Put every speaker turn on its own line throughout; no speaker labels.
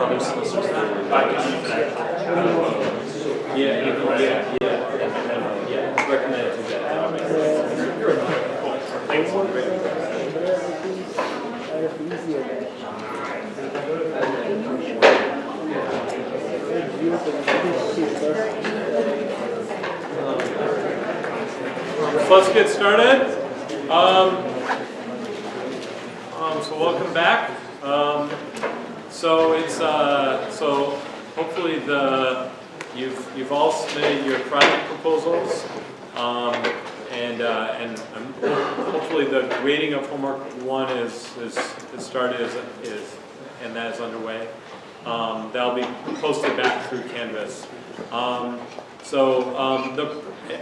other solicitors that I can use that.
Yeah, recommend to do that.
Thanks.
So let's get started. So welcome back. So hopefully you've all submitted your project proposals, and hopefully the grading of homework 1 is started and that is underway. That'll be posted back through Canvas.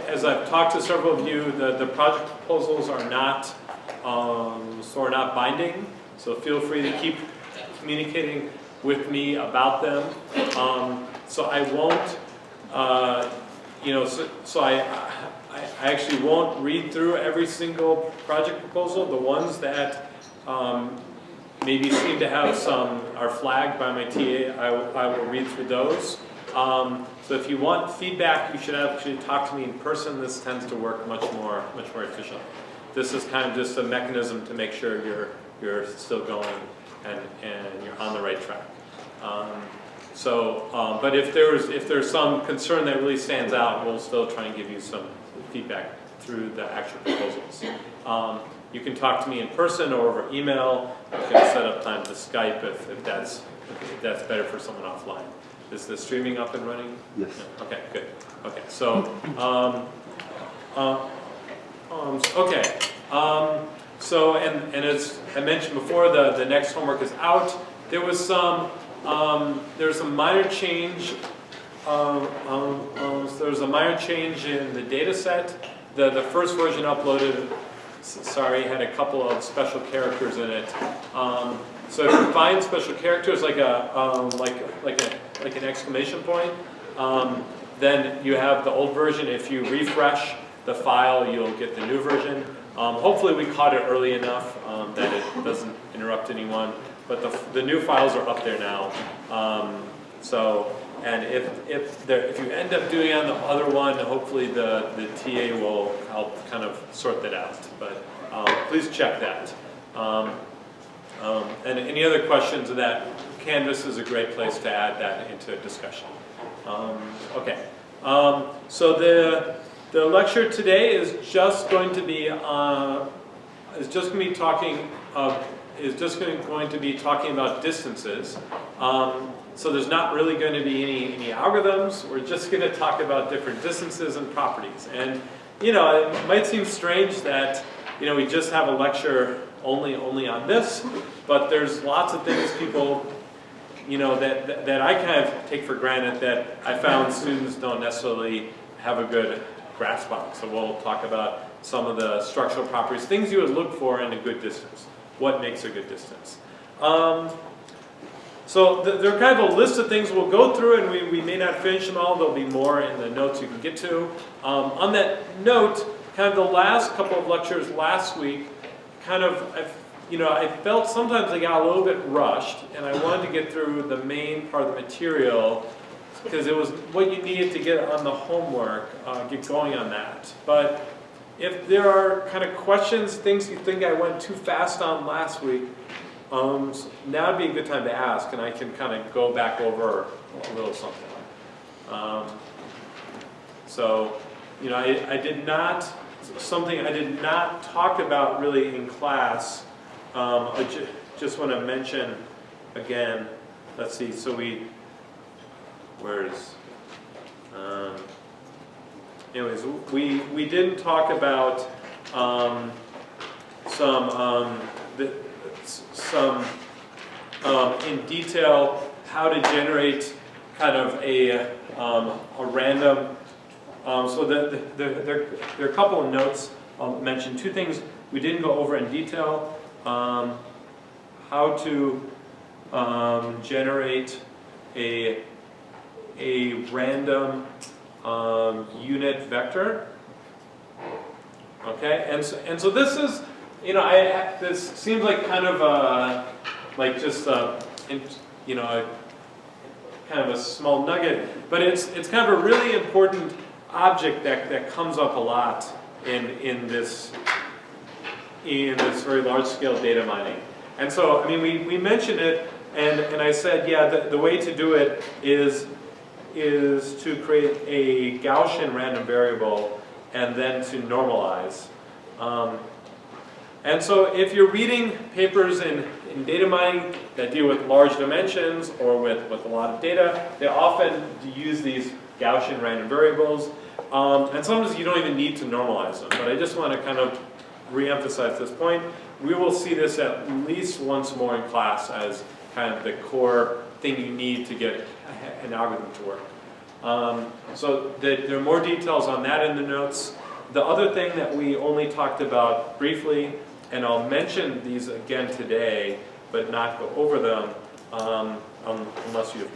As I've talked to several of you, the project proposals are not binding. So feel free to keep communicating with me about them. So I won't, I actually won't read through every single project proposal. The ones that maybe seem to have are flagged by my TA, I will read through those. So if you want feedback, you should actually talk to me in person. This tends to work much more efficiently. This is kind of just a mechanism to make sure you're still going and you're on the right track. But if there's some concern that really stands out, we'll still try and give you some feedback through the actual proposals. You can talk to me in person or over email. You can set up time to Skype if that's better for someone offline. Is the streaming up and running?
Yes.
Okay, good. Okay, so and as I mentioned before, the next homework is out. There was some minor change. There was a minor change in the data set. The first version uploaded, had a couple of special characters in it. So if you find special characters like an exclamation point, then you have the old version. If you refresh the file, you'll get the new version. Hopefully we caught it early enough that it doesn't interrupt anyone. But the new files are up there now. And if you end up doing it on the other one, hopefully the TA will help kind of sort that out. But please check that. And any other questions of that, Canvas is a great place to add that into a discussion. So the lecture today is just going to be talking about distances. So there's not really going to be any algorithms. We're just going to talk about different distances and properties. And it might seem strange that we just have a lecture only on this, but there's lots of things people that I kind of take for granted that I found students don't necessarily have a good grasp on. So we'll talk about some of the structural properties, things you would look for in a good distance. What makes a good distance? So there are kind of a list of things we'll go through, and we may not finish them all. There'll be more in the notes you can get to. On that note, kind of the last couple of lectures last week, I felt sometimes I got a little bit rushed, and I wanted to get through the main part of the material because it was what you needed to get on the homework, get going on that. But if there are kind of questions, things you think I went too fast on last week, now would be a good time to ask, and I can kind of go back over a little something. I did not talk about really in class. I just want to mention again. Let's see. So we didn't talk about in detail how to generate kind of a random. So there are a couple of notes. I'll mention two things we didn't go over in detail. How to generate a random unit vector. Okay, and so this is, this seems like kind of like just kind of a small nugget, but it's kind of a really important object that comes up a lot in this very large-scale data mining. And so, I mean, we mentioned it, and I said, yeah, the way to do it is to create a Gaussian random variable and then to normalize. And so if you're reading papers in data mining that deal with large dimensions or with a lot of data, they often use these Gaussian random variables. And sometimes you don't even need to normalize them. But I just want to kind of re-emphasize this point. We will see this at least once more in class as kind of the core thing you need to get an algorithm to work. So there are more details on that in the notes. The other thing that we only talked about briefly, and I'll mention these again today, but not go over them unless you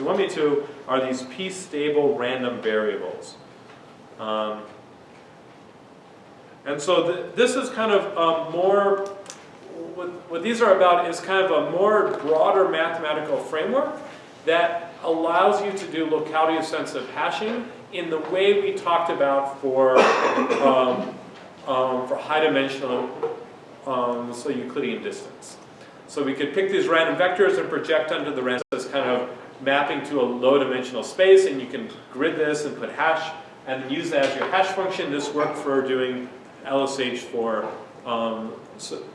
want me to, are these p-stable random variables. And so this is kind of more, what these are about is kind of a more broader mathematical framework that allows you to do locality-sensitive hashing in the way we talked about for high-dimensional, so Euclidean distance. So we could pick these random vectors and project onto the random as kind of mapping to a low-dimensional space, and you can grid this and put hash, and use that as your hash function. This worked for doing LSH for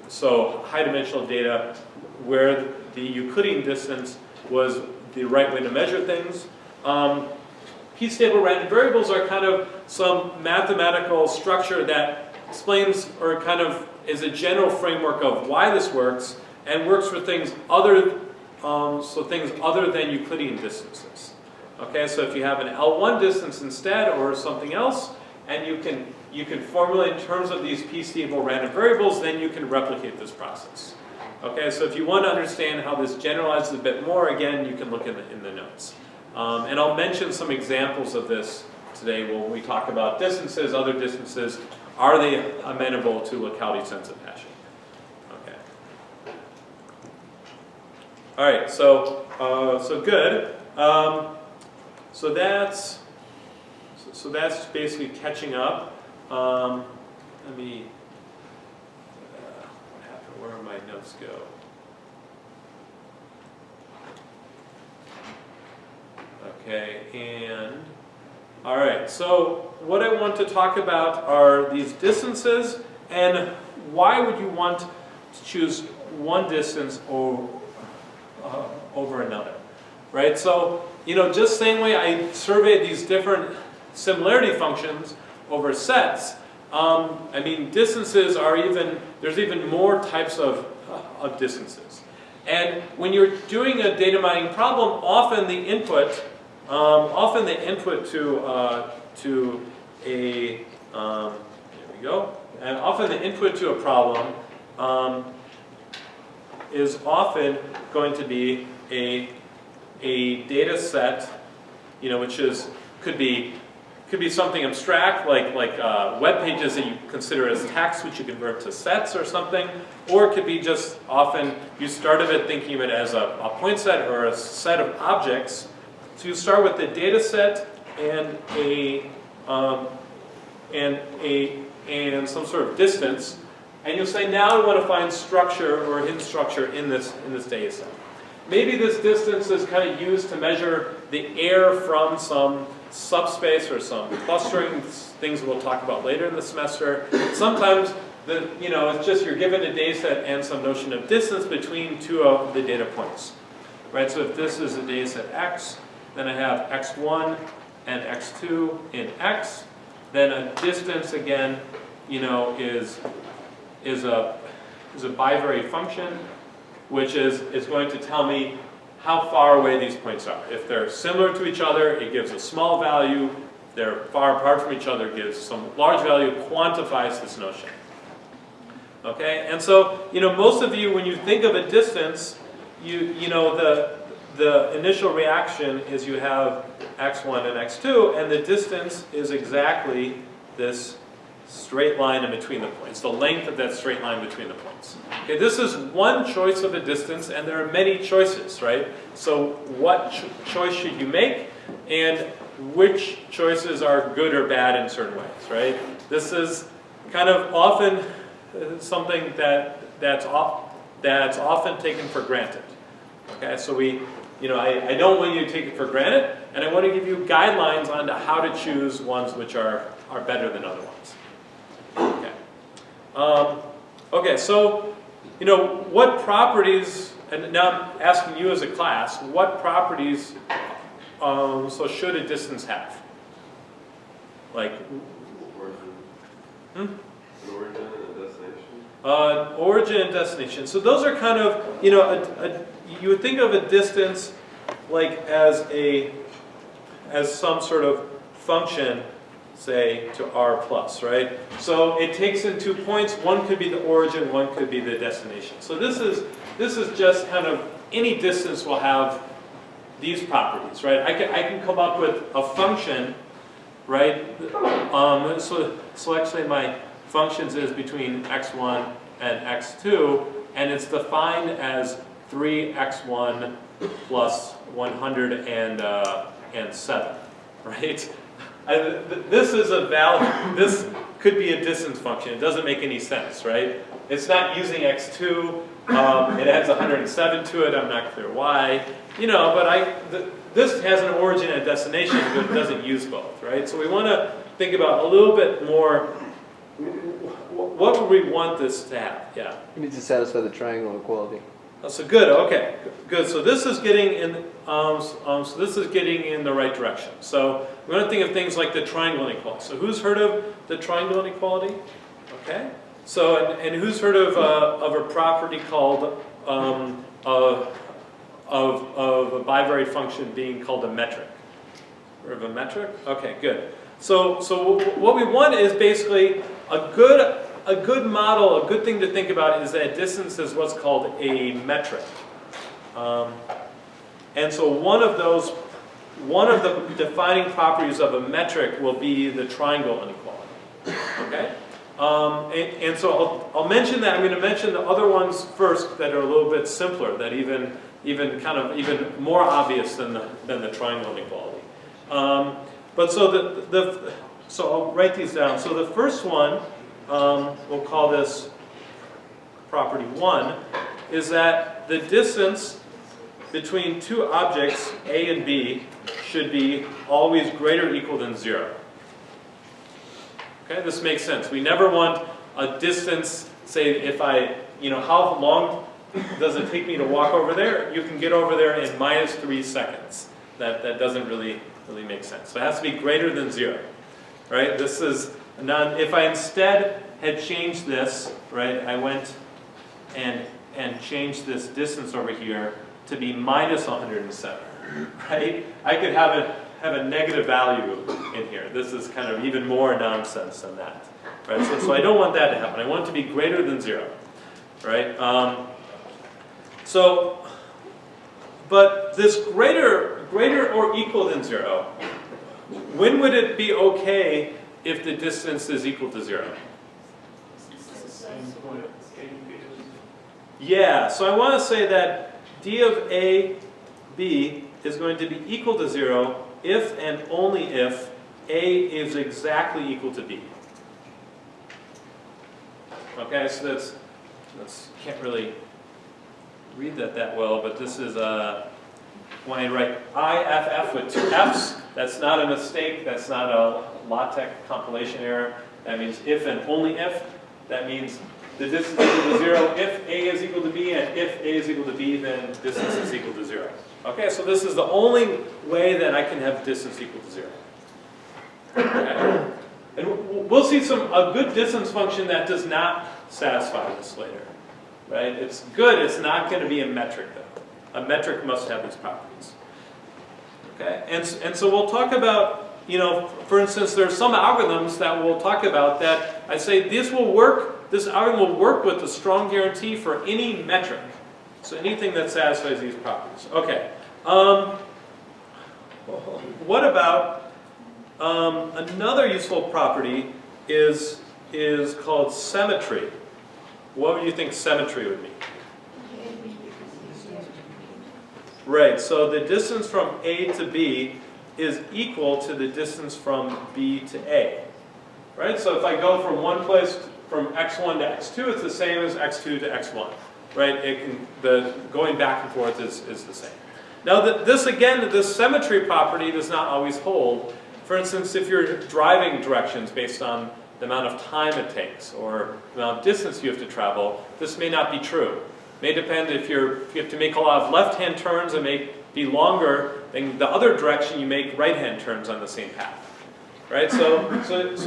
so high-dimensional data where the Euclidean distance was the right way to measure things. P-stable random variables are kind of some mathematical structure that explains or kind of is a general framework of why this works and works for things other than Euclidean distances. Okay, so if you have an L1 distance instead or something else, and you can formulate in terms of these p-stable random variables, then you can replicate this process. Okay, so if you want to understand how this generalizes a bit more, again, you can look in the notes. And I'll mention some examples of this today when we talk about distances, other distances. Are they amenable to locality-sensitive hashing? Okay. All right, so good. So that's basically catching up. Let me. What happened? Where did my notes go? Okay, and all right. So what I want to talk about are these distances, and why would you want to choose one distance over another, right? So just same way I surveyed these different similarity functions over sets. I mean, distances are there's even more types of distances. And when you're doing a data mining problem, often the input to a, there we go, and often the input to a problem is often going to be a data set, which could be something abstract like web pages that you consider as text, which you convert to sets or something, or it could be just often you started it thinking of it as a point set or a set of objects. So you start with the data set and some sort of distance, and you'll say, now I want to find structure or hidden structure in this data set. Maybe this distance is kind of used to measure the error from some subspace or some clustering things we'll talk about later in the semester. Sometimes it's just you're given a data set and some notion of distance between two of the data points. Right? So if this is a data set X, then I have X1 and X2 in X. Then a distance again, is a bivariate function, which is going to tell me how far away these points are. If they're similar to each other, it gives a small value. If they're far apart from each other, it gives some large value, quantifies this notion. Okay, and so, most of you, when you think of a distance, the initial reaction is you have x1 and x2, and the distance is exactly this straight line in between the points, the length of that straight line between the points. Okay, this is one choice of a distance, and there are many choices, right? So what choice should you make, and which choices are good or bad in certain ways, right? This is kind of often something that's often taken for granted. Okay, so I don't want you to take it for granted, and I want to give you guidelines on how to choose ones which are better than other ones. Okay. Okay, so what properties, and now I'm asking you as a class, what properties so should a distance have? Like
An origin and a destination?
Origin and destination. So those are kind of, you would think of a distance like as some sort of function, say, to r plus, right? So it takes in 2 points. One could be the origin, one could be the destination. So this is just kind of any distance will have these properties, right? I can come up with a function, right? So let's say my functions is between x1 and x2, and it's defined as 3x1 plus 107, right? This is a value. This could be a distance function. It doesn't make any sense, right? It's not using x2. It adds 107 to it. I'm not clear why. But this has an origin and a destination, but it doesn't use both, right? So we want to think about a little bit more. What would we want this to have? Yeah.
It needs to satisfy the triangle inequality.
Oh, so good. Okay. Good. So this is getting in. So this is getting in the right direction. So we want to think of things like the triangle inequality. So who's heard of the triangle inequality? Okay. So and who's heard of a property called of a bivariate function being called a metric? Heard of a metric? Okay. Good. So what we want is basically a good model, a good thing to think about is that distance is what's called a metric. And so one of the defining properties of a metric will be the triangle inequality. Okay? And so I'll mention that. I'm going to mention the other ones first that are a little bit simpler, that even more obvious than the triangle inequality. But so so I'll write these down. So the first one, we'll call this property 1, is that the distance between two objects, A and B, should be always greater or equal than 0. Okay, this makes sense. We never want a distance, say if how long does it take me to walk over there? You can get over there in -3 seconds. That doesn't really make sense. So it has to be greater than 0. Right? This is if I instead had changed this, right? I went and changed this distance over here to be -107, right? I could have a negative value in here. This is kind of even more nonsense than that, right? So I don't want that to happen. I want it to be greater than 0, right? But this greater or equal than 0, when would it be okay if the distance is equal to 0? Yeah, so I want to say that d of a, b is going to be equal to 0 if and only if a is exactly equal to b. Okay, so that's can't really read that well, but this is when I write IFF with 2 F's, that's not a mistake, that's not a LaTeX compilation error. That means if and only if. That means the distance is equal to 0 if A is equal to B, and if A is equal to B, then distance is equal to 0. Okay, so this is the only way that I can have distance equal to 0. Okay. And we'll see a good distance function that does not satisfy this later. Right? It's good, it's not going to be a metric though. A metric must have these properties. Okay, and so we'll talk about, for instance, there are some algorithms that we'll talk about that I say this algorithm will work with a strong guarantee for any metric. So anything that satisfies these properties. Okay. What about another useful property is is called symmetry. What would you think symmetry would mean? Right, so the distance from A to B is equal to the distance from B to A. Right, so if I go from one place, from x1 to x2, it's the same as x2 to x1. Right, going back and forth is the same. Now this again, this symmetry property does not always hold. For instance, if you're driving directions based on the amount of time it takes or the amount of distance you have to travel, this may not be true. It may depend if you have to make a lot of left-hand turns, it may be longer than the other direction you make right-hand turns on the same path. Right? So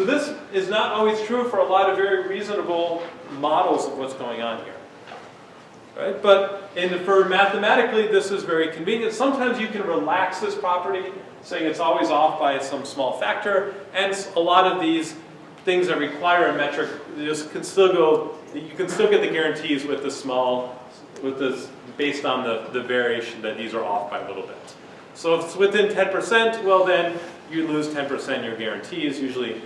this is not always true for a lot of very reasonable models of what's going on here. Right? But for mathematically, this is very convenient. Sometimes you can relax this property, saying it's always off by some small factor, and a lot of these things that require a metric, you can still get the guarantees with this based on the variation that these are off by a little bit. So if it's within 10%, well then you lose 10% your guarantees, usually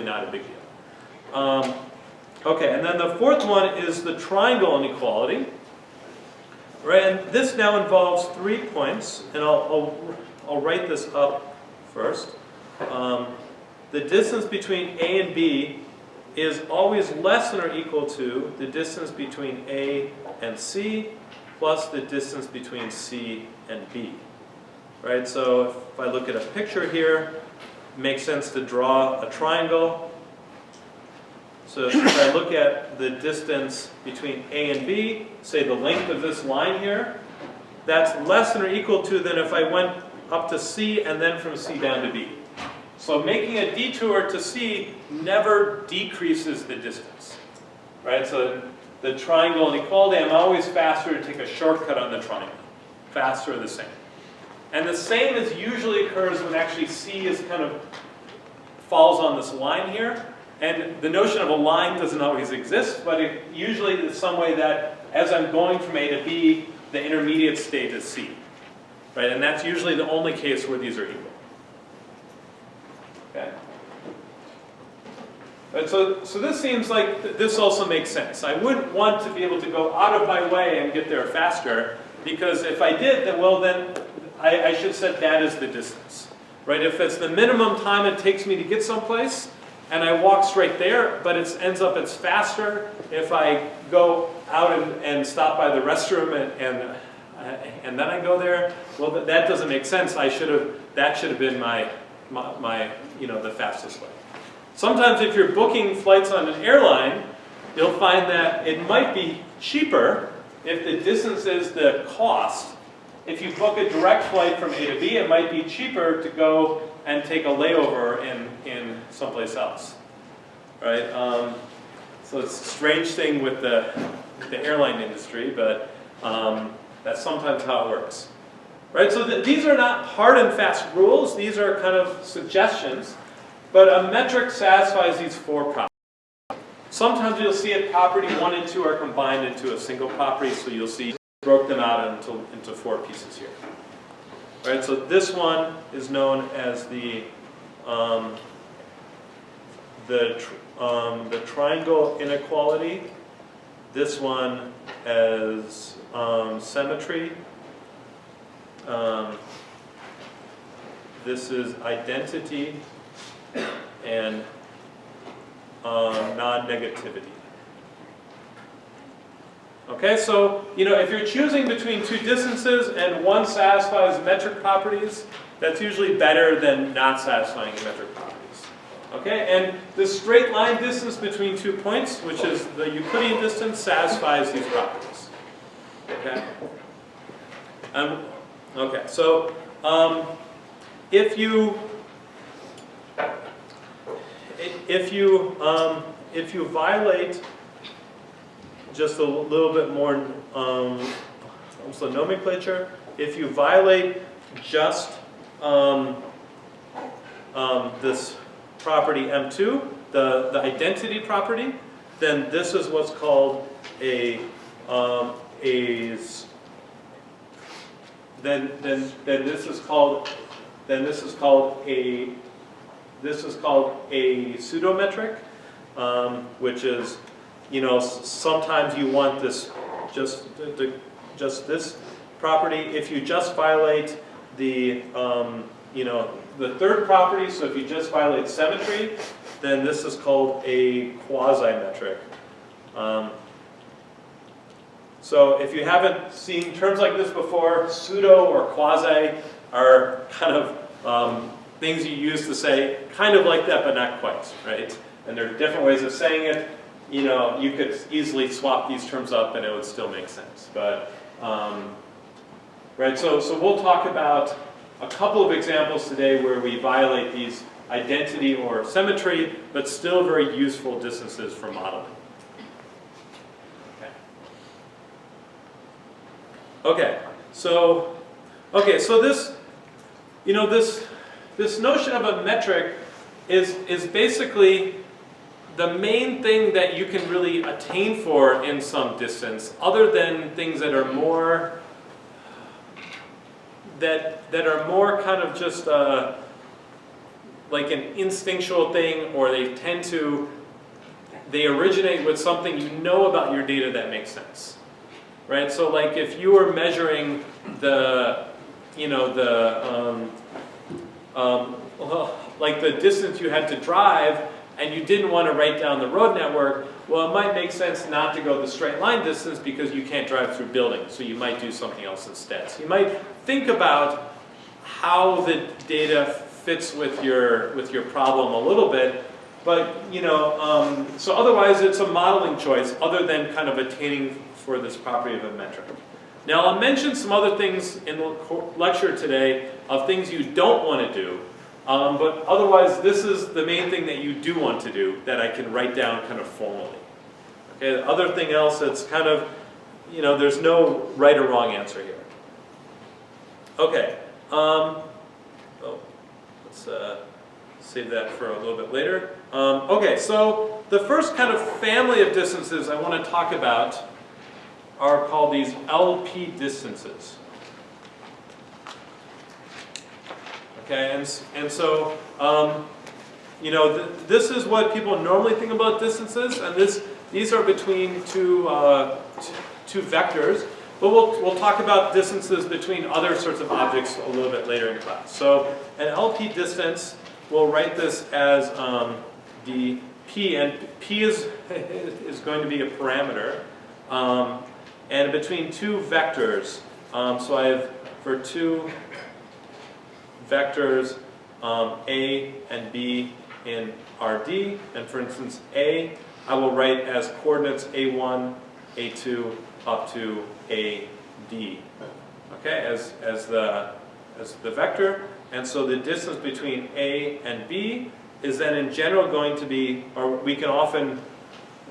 not a big deal. Okay, and then the fourth one is the triangle inequality. Right, and this now involves 3 points, and I'll write this up first. The distance between A and B is always less than or equal to the distance between A and C plus the distance between C and B. Right, so if I look at a picture here, it makes sense to draw a triangle. So if I look at the distance between A and B, say the length of this line here, that's less than or equal to than if I went up to C and then from C down to B. So making a detour to C never decreases the distance. Right? So the triangle inequality, I'm always faster to take a shortcut on the triangle. Faster or the same. And the same as usually occurs when actually C is kind of falls on this line here. And the notion of a line doesn't always exist, but it usually is some way that as I'm going from A to B, the intermediate state is C. Right? And that's usually the only case where these are equal. Okay? Right, so this seems like this also makes sense. I wouldn't want to be able to go out of my way and get there faster, because if I did, then I should set that as the distance. Right? If it's the minimum time it takes me to get someplace, and I walk straight there, but it ends up it's faster if I go out and stop by the restroom and then I go there. Well, that doesn't make sense. That should have been my the fastest way. Sometimes if you're booking flights on an airline, you'll find that it might be cheaper if the distance is the cost. If you book a direct flight from A to B, it might be cheaper to go and take a layover in someplace else, right? So it's a strange thing with the airline industry, but that's sometimes how it works, right? So these are not hard and fast rules. These are kind of suggestions, but a metric satisfies these 4 properties. Sometimes you'll see it property 1 and 2 are combined into a single property, so you'll see broke them out into 4 pieces here. Right, so this one is known as the triangle inequality. This one as symmetry. This is identity and non-negativity. Okay, so if you're choosing between 2 distances and one satisfies metric properties, that's usually better than not satisfying metric properties. Okay, and the straight line distance between 2 points, which is the Euclidean distance, satisfies these properties. Okay. Okay, so if you violate just a little bit more also nomenclature, if you violate just this property M2, the identity property, then this is what's called this is called a pseudometric. which is, you know, sometimes you want this just this property. If you just violate the you know, the third property, so if you just violate symmetry, then this is called a quasi-metric. So if you haven't seen terms like this before, pseudo or quasi are kind of things you use to say kind of like that, but not quite, right? And there are different ways of saying it. You know, you could easily swap these terms up and it would still make sense. But, right, so we'll talk about a couple of examples today where we violate these identity or symmetry, but still very useful distances for modeling. Okay, so this, you know, this notion of a metric is basically the main thing that you can really attain for in some distance, other than things that are more kind of just like an instinctual thing, or they originate with something you know about your data that makes sense. Right, so like if you were measuring the, you know, like the distance you had to drive, and you didn't want to write down the road network, well, it might make sense not to go the straight line distance because you can't drive through buildings, so you might do something else instead. So you might think about how the data fits with your problem a little bit, but, you know, so otherwise it's a modeling choice other than kind of attaining for this property of a metric. Now I'll mention some other things in the lecture today of things you don't want to do, but otherwise this is the main thing that you do want to do that I can write down kind of formally. Okay, the other thing else that's kind of, you know, there's no right or wrong answer here. Okay, let's save that for a little bit later. Okay, so the first kind of family of distances I want to talk about are called these LP distances. Okay, and so, you know, this is what people normally think about distances, and these are between two vectors, but we'll talk about distances between other sorts of objects a little bit later in class. So an LP distance, we'll write this as the P, and P is going to be a parameter. And between two vectors, so I have for two vectors A and B in RD, and for instance A, I will write as coordinates A1, A2 up to AD, okay, as the vector. And so the distance between A and B is then in general going to be, or we can often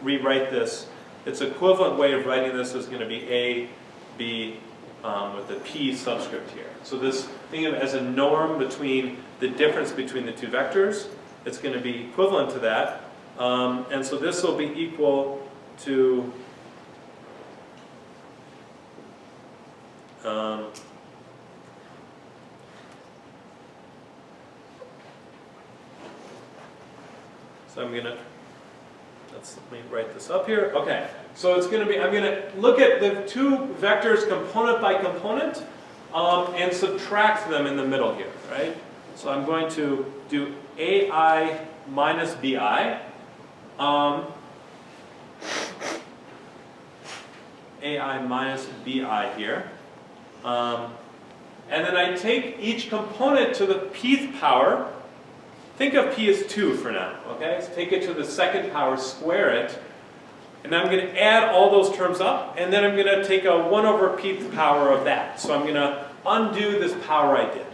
rewrite this. Its equivalent way of writing this is going to be A, B, with the P subscript here. So this, think of it as a norm between the difference between the two vectors. It's going to be equivalent to that. And so this will be equal to so I'm going to, let me write this up here. Okay, so it's going to be, I'm going to look at the two vectors component by component and subtract them in the middle here, right? So I'm going to do AI minus BI. AI minus BI here. And then I take each component to the pth power. Think of P as 2 for now, okay? So take it to the second power, square it, and I'm going to add all those terms up, and then I'm going to take a 1 over pth power of that. So I'm going to undo this power I did,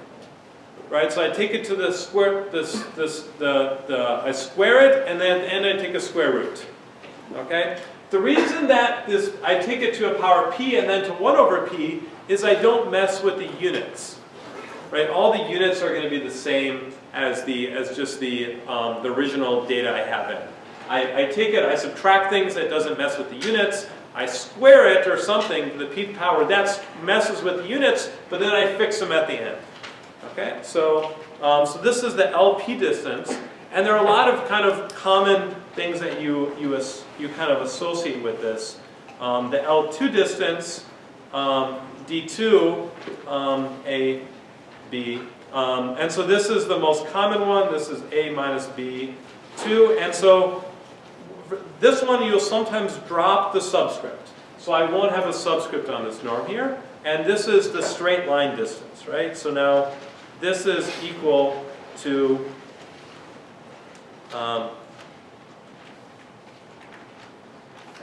right? So I take it to the square, I square it, and then I take a square root, okay? The reason that I take it to a power P and then to 1 over P is I don't mess with the units, right? All the units are going to be the same as just the original data I have in. I take it, I subtract things that doesn't mess with the units, I square it or something, the pth power, that messes with the units, but then I fix them at the end. Okay, so this is the LP distance, and there are a lot of kind of common things that you kind of associate with this. The L2 distance, D2, A, B. And so this is the most common one. This is A minus B2. And so this one you'll sometimes drop the subscript. So I won't have a subscript on this norm here. And this is the straight line distance, right? So now this is equal to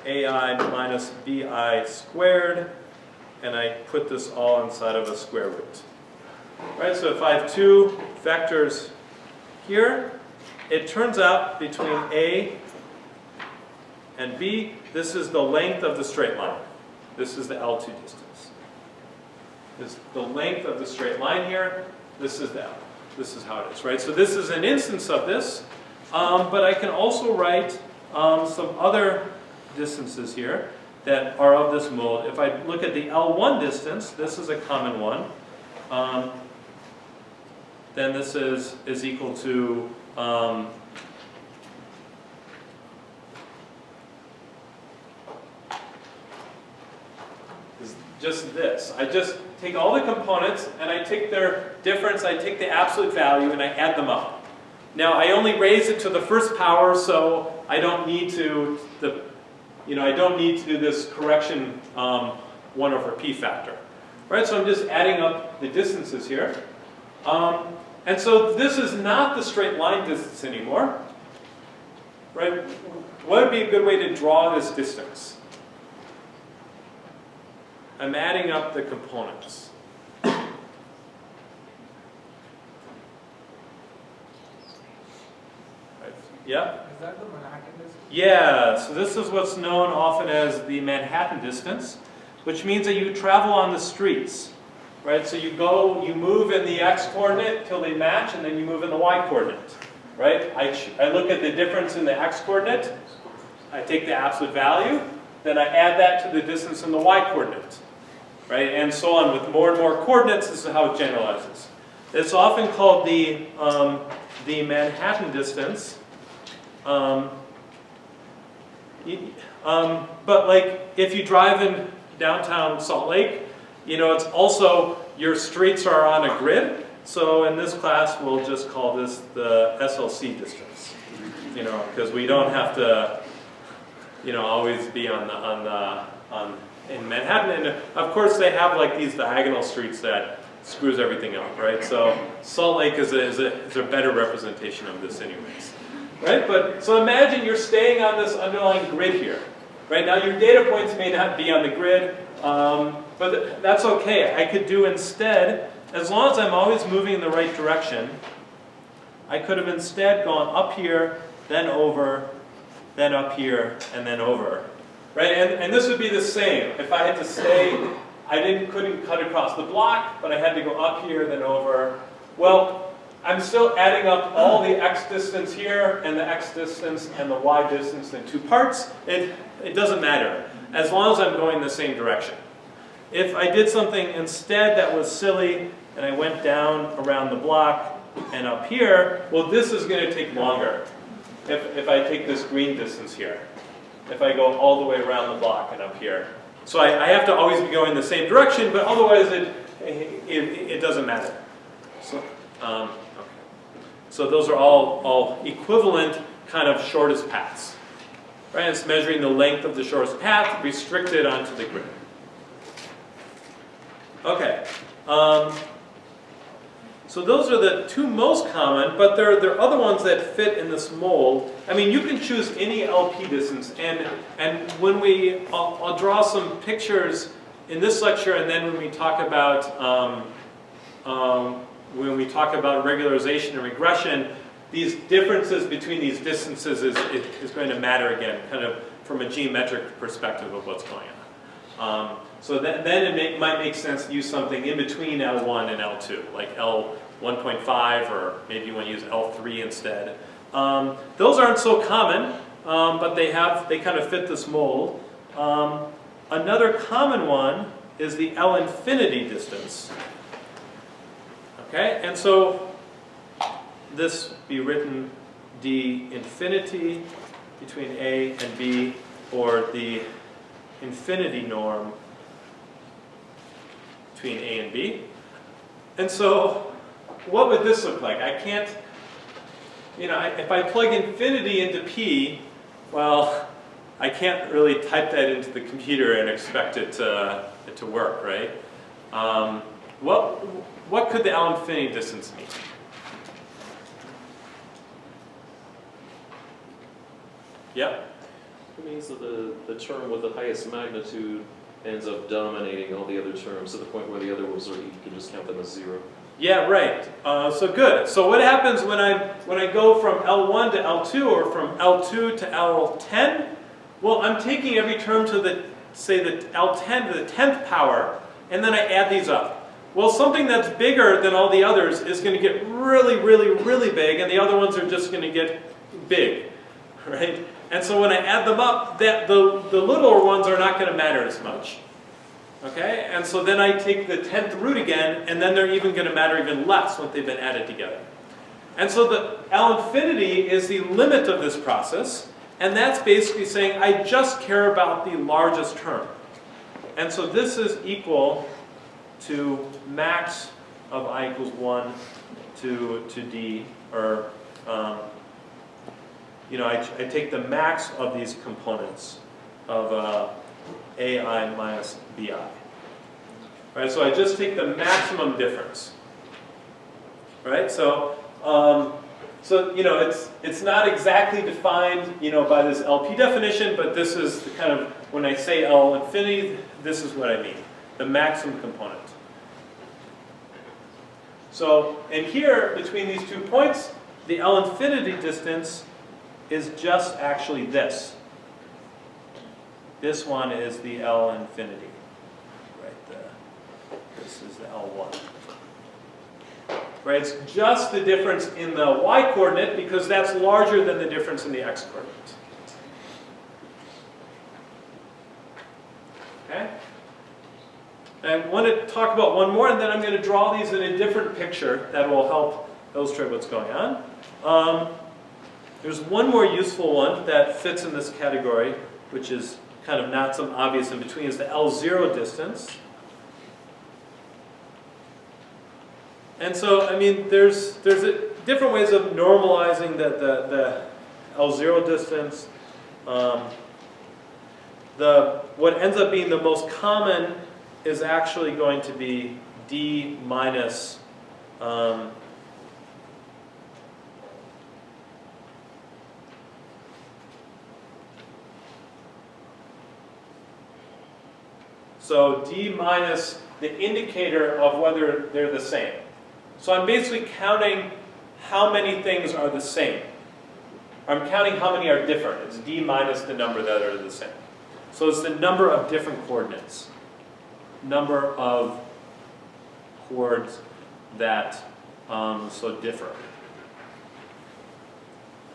AI minus BI squared, and I put this all inside of a square root. Right, so if I have two vectors here, it turns out between A and B, this is the length of the straight line. This is the L2 distance. This is the length of the straight line here. This is the L. This is how it is, right? So this is an instance of this, but I can also write some other distances here that are of this mode. If I look at the L1 distance, this is a common one. Then this is equal to is just this. I just take all the components and I take their difference, I take the absolute value and I add them up. Now I only raise it to the first power, so I don't need to I don't need to do this correction 1 over p factor. Right, so I'm just adding up the distances here. And so this is not the straight line distance anymore. Right? What would be a good way to draw this distance? I'm adding up the components. Right. Yeah?
Is that the Manhattan distance?
Yeah, so this is what's known often as the Manhattan distance, which means that you travel on the streets. Right, so you move in the x-coordinate till they match, and then you move in the y-coordinate. Right, I look at the difference in the x-coordinate, I take the absolute value, then I add that to the distance in the y-coordinate. Right, and so on with more and more coordinates. This is how it generalizes. It's often called the Manhattan distance. But like if you drive in downtown Salt Lake, it's also, your streets are on a grid. So in this class, we'll just call this the SLC distance. Because we don't have to, always be in Manhattan. And of course, they have like these diagonal streets that screws everything up, right? So Salt Lake is a better representation of this anyways. Right, but so imagine you're staying on this underlying grid here. Right, now your data points may not be on the grid, but that's okay. I could do instead, as long as I'm always moving in the right direction, I could have instead gone up here, then over, then up here, and then over. Right, and this would be the same. If I had to stay, I couldn't cut across the block, but I had to go up here, then over. Well, I'm still adding up all the x distance here, and the x distance, and the y distance in two parts. It doesn't matter, as long as I'm going the same direction. If I did something instead that was silly, and I went down around the block and up here, well, this is going to take longer. If I take this green distance here, if I go all the way around the block and up here. So I have to always be going the same direction, but otherwise it doesn't matter. So, okay. So those are all equivalent kind of shortest paths. Right? It's measuring the length of the shortest path restricted onto the grid. Okay. So those are the two most common, but there are other ones that fit in this mold. I mean, you can choose any LP distance, and when I'll draw some pictures in this lecture, and then when we talk about regularization and regression, these differences between these distances is going to matter again, kind of from a geometric perspective of what's going on. So then it might make sense to use something in between L1 and L2, like L1.5, or maybe you want to use L3 instead. Those aren't so common, but they kind of fit this mold. Another common one is the L infinity distance. Okay, and so this be written d infinity between A and B, or the infinity norm between A and B. And so what would this look like? I can't, if I plug infinity into P, well, I can't really type that into the computer and expect it to work, right? What could the L infinity distance mean? Yep.
It means that the term with the highest magnitude ends up dominating all the other terms to the point where the other ones you can just count them as 0.
Yeah, right. So good. So what happens when I go from L1 to L2 or from L2 to L10? Well, I'm taking every term to the L10 to the 10th power, and then I add these up. Well, something that's bigger than all the others is going to get really, really, really big, and the other ones are just going to get big, right? And so when I add them up, the littler ones are not going to matter as much. Okay? And so then I take the 10th root again, and then they're even going to matter even less once they've been added together. And so the L infinity is the limit of this process, and that's basically saying I just care about the largest term. And so this is equal to max of I equals 1 to D, or I take the max of these components of AI minus BI. Right, so I just take the maximum difference. Right, so it's not exactly defined by this LP definition, but this is the kind of, when I say L infinity, this is what I mean, the maximum component. So, and here, between these 2 points, the L infinity distance is just actually this. This one is the L infinity. Right, this is the L1. Right, it's just the difference in the y coordinate because that's larger than the difference in the x coordinate. Okay? I want to talk about one more, and then I'm going to draw these in a different picture that will help illustrate what's going on. There's one more useful one that fits in this category, which is kind of not some obvious in between, is the L0 distance. And so, I mean, there's different ways of normalizing the L0 distance. What ends up being the most common is actually going to be D minus so D minus the indicator of whether they're the same. So I'm basically counting how many things are the same. I'm counting how many are different. It's D minus the number that are the same. So it's the number of different coordinates. Number of chords that differ.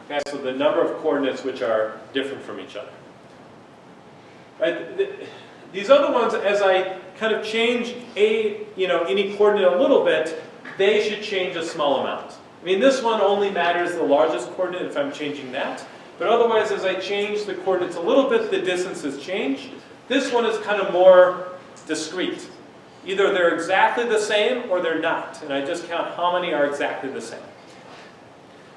Okay, so the number of coordinates which are different from each other. Right? These other ones, as I kind of change any coordinate a little bit, they should change a small amount. I mean, this one only matters the largest coordinate if I'm changing that. But otherwise, as I change the coordinates a little bit, the distances change. This one is kind of more discrete. Either they're exactly the same or they're not. And I just count how many are exactly the same.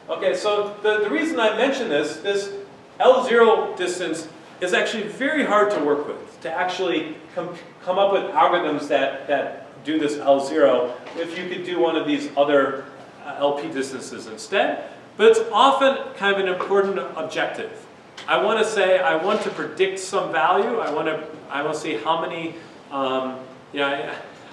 Okay, so the reason I mention this L0 distance is actually very hard to work with, to actually come up with algorithms that do this L0 if you could do one of these other LP distances instead. But it's often kind of an important objective. I want to say I want to predict some value. I want to see how many. I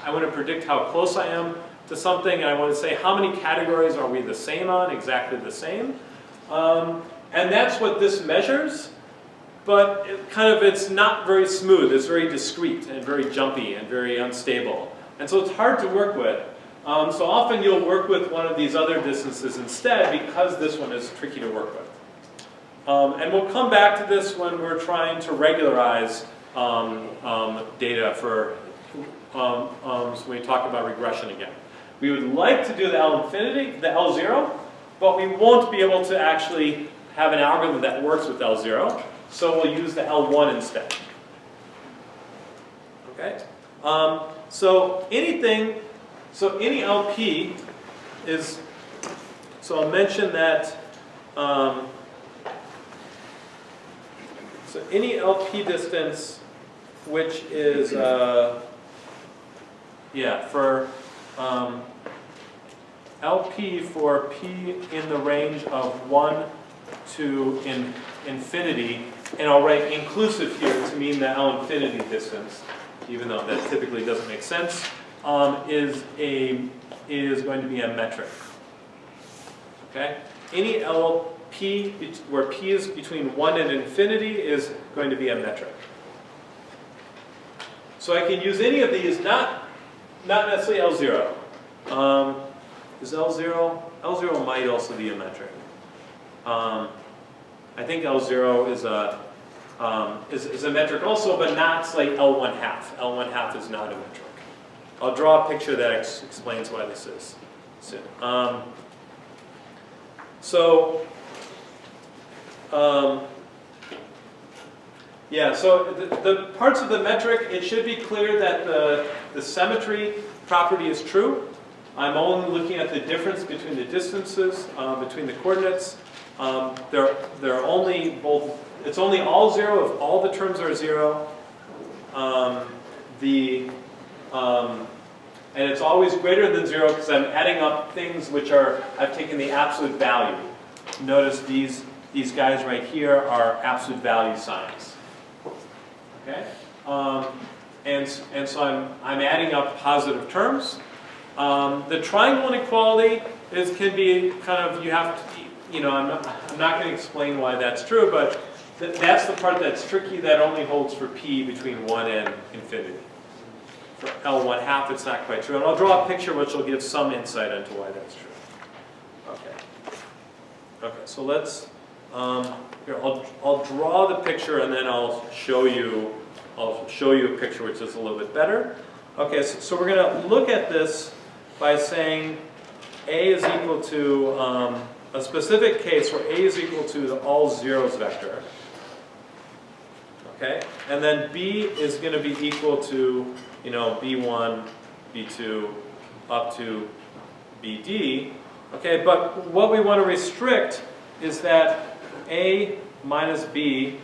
want to predict how close I am to something, and I want to say how many categories are we the same on, exactly the same. And that's what this measures. But it's not very smooth. It's very discrete and very jumpy and very unstable. And so it's hard to work with. So often you'll work with one of these other distances instead because this one is tricky to work with. And we'll come back to this when we're trying to regularize data for when we talk about regression again. We would like to do the L infinity, the L0, but we won't be able to actually have an algorithm that works with L0, so we'll use the L1 instead. Okay? So any LP is, so I'll mention that, so any LP distance which is, for LP for P in the range of 1 to infinity, and I'll write inclusive here to mean the L infinity distance, even though that typically doesn't make sense, is going to be a metric. Okay? Any LP where P is between 1 and infinity is going to be a metric. So I can use any of these, not necessarily L0. Is L0? L0 might also be a metric. I think L0 is a metric also, but not like L1 half. L1 half is not a metric. I'll draw a picture that explains why this is soon. So the parts of the metric, it should be clear that the symmetry property is true. I'm only looking at the difference between the distances, between the coordinates. They're only both, it's only all 0 if all the terms are 0. And it's always greater than 0 because I'm adding up things which are, I've taken the absolute value. Notice these guys right here are absolute value signs. Okay? And so I'm adding up positive terms. The triangle inequality can be kind of, you have to, I'm not going to explain why that's true, but that's the part that's tricky. That only holds for P between 1 and infinity. For L1 half, it's not quite true. And I'll draw a picture which will give some insight into why that's true. Okay, so let's, here, I'll draw the picture and then I'll show you a picture which is a little bit better. Okay, so we're going to look at this by saying A is equal to a specific case where A is equal to the all zeros vector. Okay, and then B is going to be equal to, B1, B2, up to BD. Okay, but what we want to restrict is that A minus B,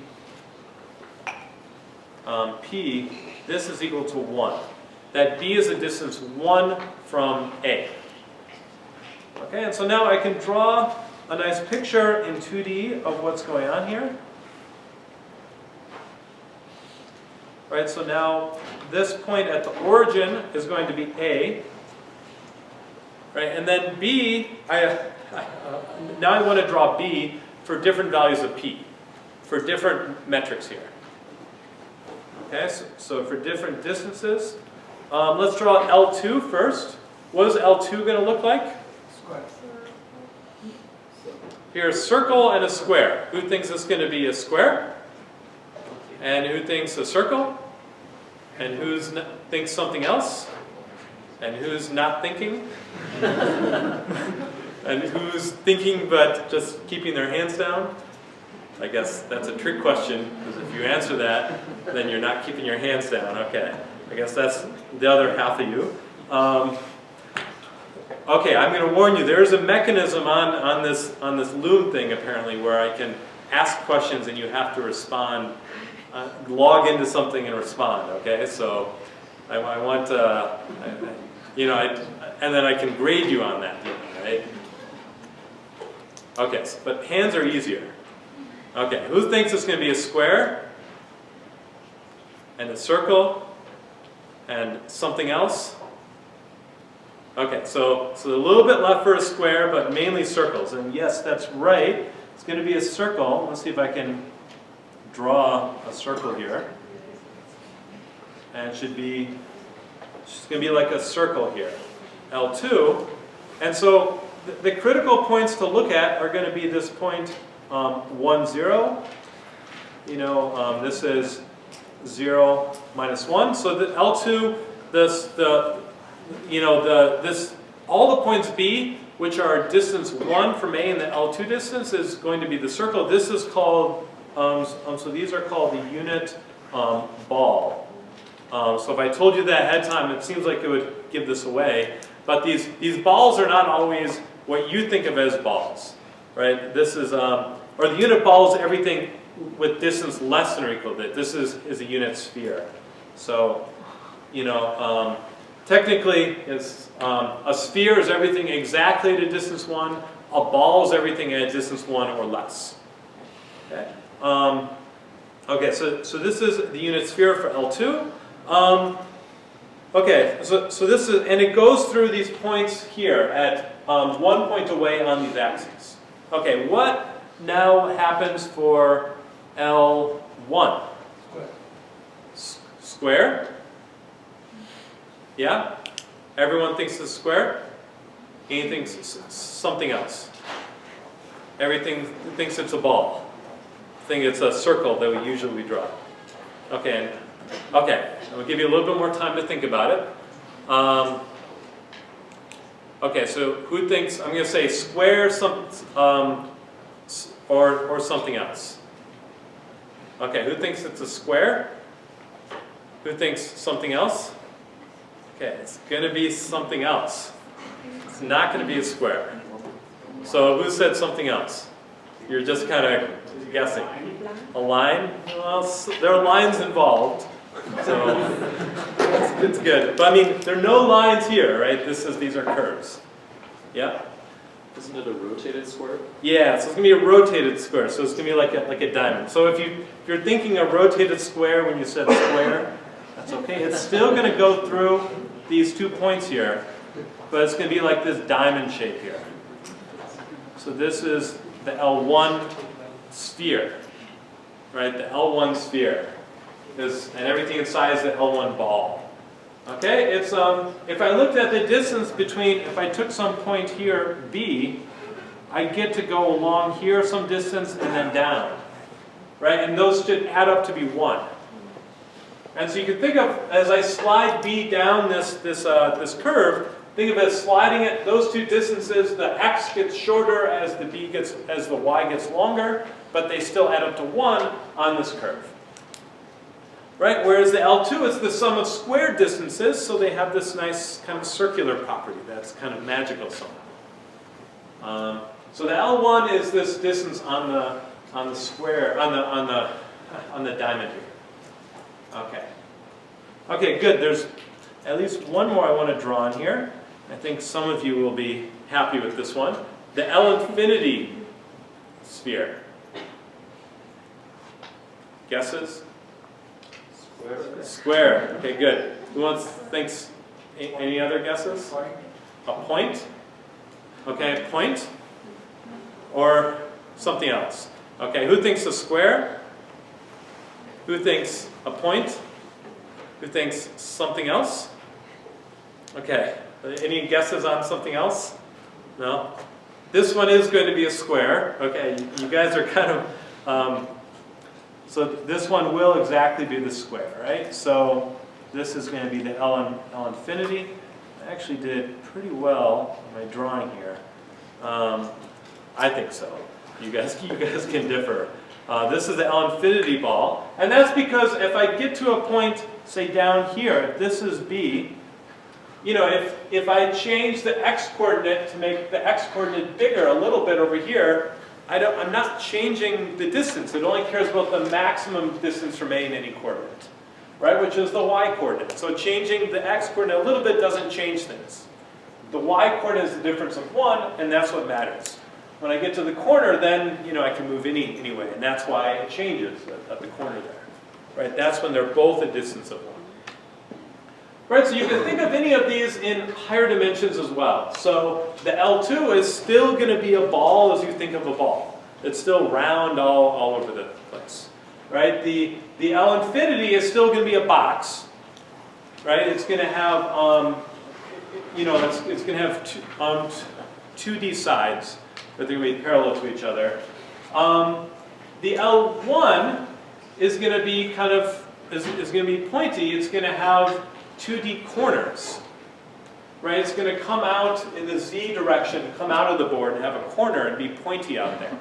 P, this is equal to 1. That B is a distance 1 from A. Okay, and so now I can draw a nice picture in 2D of what's going on here. Right, so now this point at the origin is going to be A. Right, and then B, now I want to draw B for different values of P, for different metrics here. Okay, so for different distances. Let's draw L2 first. What is L2 going to look like?
Square.
Here's a circle and a square. Who thinks it's going to be a square? And who thinks a circle? And who thinks something else? And who's not thinking? And who's thinking but just keeping their hands down? I guess that's a trick question, because if you answer that, then you're not keeping your hands down. Okay, I guess that's the other half of you. Okay, I'm going to warn you, there's a mechanism on this Loom thing apparently where I can ask questions and you have to respond, log into something and respond, okay? So I want to, and then I can grade you on that, right? Okay, but hands are easier. Okay, who thinks it's going to be a square? And a circle? And something else? Okay, so a little bit left for a square, but mainly circles. And yes, that's right. It's going to be a circle. Let's see if I can draw a circle here. And it's going to be like a circle here. L2. And so the critical points to look at are going to be this point 1, 0. This is 0, minus 1. So the L2, all the points B which are distance 1 from A, and the L2 distance is going to be the circle. This is called, so these are called the unit ball. So if I told you that ahead of time, it seems like it would give this away. But these balls are not always what you think of as balls, right? This is, or the unit ball is everything with distance less than or equal to it. This is a unit sphere. So, you know, technically, it's, a sphere is everything exactly at a distance 1. A ball is everything at a distance 1 or less. Okay, okay, so this is the unit sphere for L2. Okay, so this is, and it goes through these points here at 1 point away on these axes. Okay, what now happens for L1? Square? Yeah? Everyone thinks it's square? Anything, something else? Everything thinks it's a ball. Think it's a circle that we usually draw. Okay, okay. I'll give you a little bit more time to think about it. Okay, so who thinks, I'm going to say square or something else? Okay, who thinks it's a square? Who thinks something else? Okay, it's going to be something else. It's not going to be a square. So who said something else? You're just kind of guessing. A line? Well, there are lines involved. So it's good. But I mean, there are no lines here, right? These are curves. Yeah?
Isn't it a rotated square?
Yeah, so it's going to be a rotated square. So it's going to be like a diamond. So if you're thinking a rotated square when you said square, that's okay. It's still going to go through these 2 points here, but it's going to be like this diamond shape here. So this is the L1 sphere, right? The L1 sphere and everything inside is the L1 ball. Okay, it's if I looked at the distance between, if I took some point here, B, I get to go along here some distance and then down, right? And those should add up to be 1. And so you can think of, as I slide B down this curve, think of it as sliding it, those 2 distances, the x gets shorter as the y gets longer, but they still add up to 1 on this curve. Right? Whereas the L2 is the sum of squared distances, so they have this nice kind of circular property that's kind of magical somehow. So the L1 is this distance on the square, on the diamond here. Okay. Okay, good. There's at least one more I want to draw on here. I think some of you will be happy with this one. The L infinity sphere. Guesses?
Square.
Square. Okay, good. Who thinks any other guesses? A point? Okay, a point? Or something else? Okay, who thinks a square? Who thinks a point? Who thinks something else? Okay, any guesses on something else? No? This one is going to be a square. Okay, you guys are kind of, so this one will exactly be the square, right? So this is going to be the L infinity. I actually did pretty well on my drawing here. I think so. You guys can differ. This is the L infinity ball, and that's because if I get to a point, say down here, if this is B, you know, if I change the x-coordinate to make the x-coordinate bigger a little bit over here, I'm not changing the distance. It only cares about the maximum distance from A in any coordinate, right? Which is the y-coordinate. So changing the x-coordinate a little bit doesn't change things. The y-coordinate is the difference of 1, and that's what matters. When I get to the corner, then, you know, I can move any way, and that's why it changes at the corner there, right? That's when they're both a distance of 1. Right, so you can think of any of these in higher dimensions as well. So the L2 is still going to be a ball as you think of a ball. It's still round all over the place, right? The L infinity is still going to be a box, right? It's going to have, you know, it's going to have 2D sides, but they're going to be parallel to each other. The L1 is going to be kind of, is going to be pointy. It's going to have 2D corners. right? It's going to come out in the z direction, come out of the board and have a corner and be pointy out there.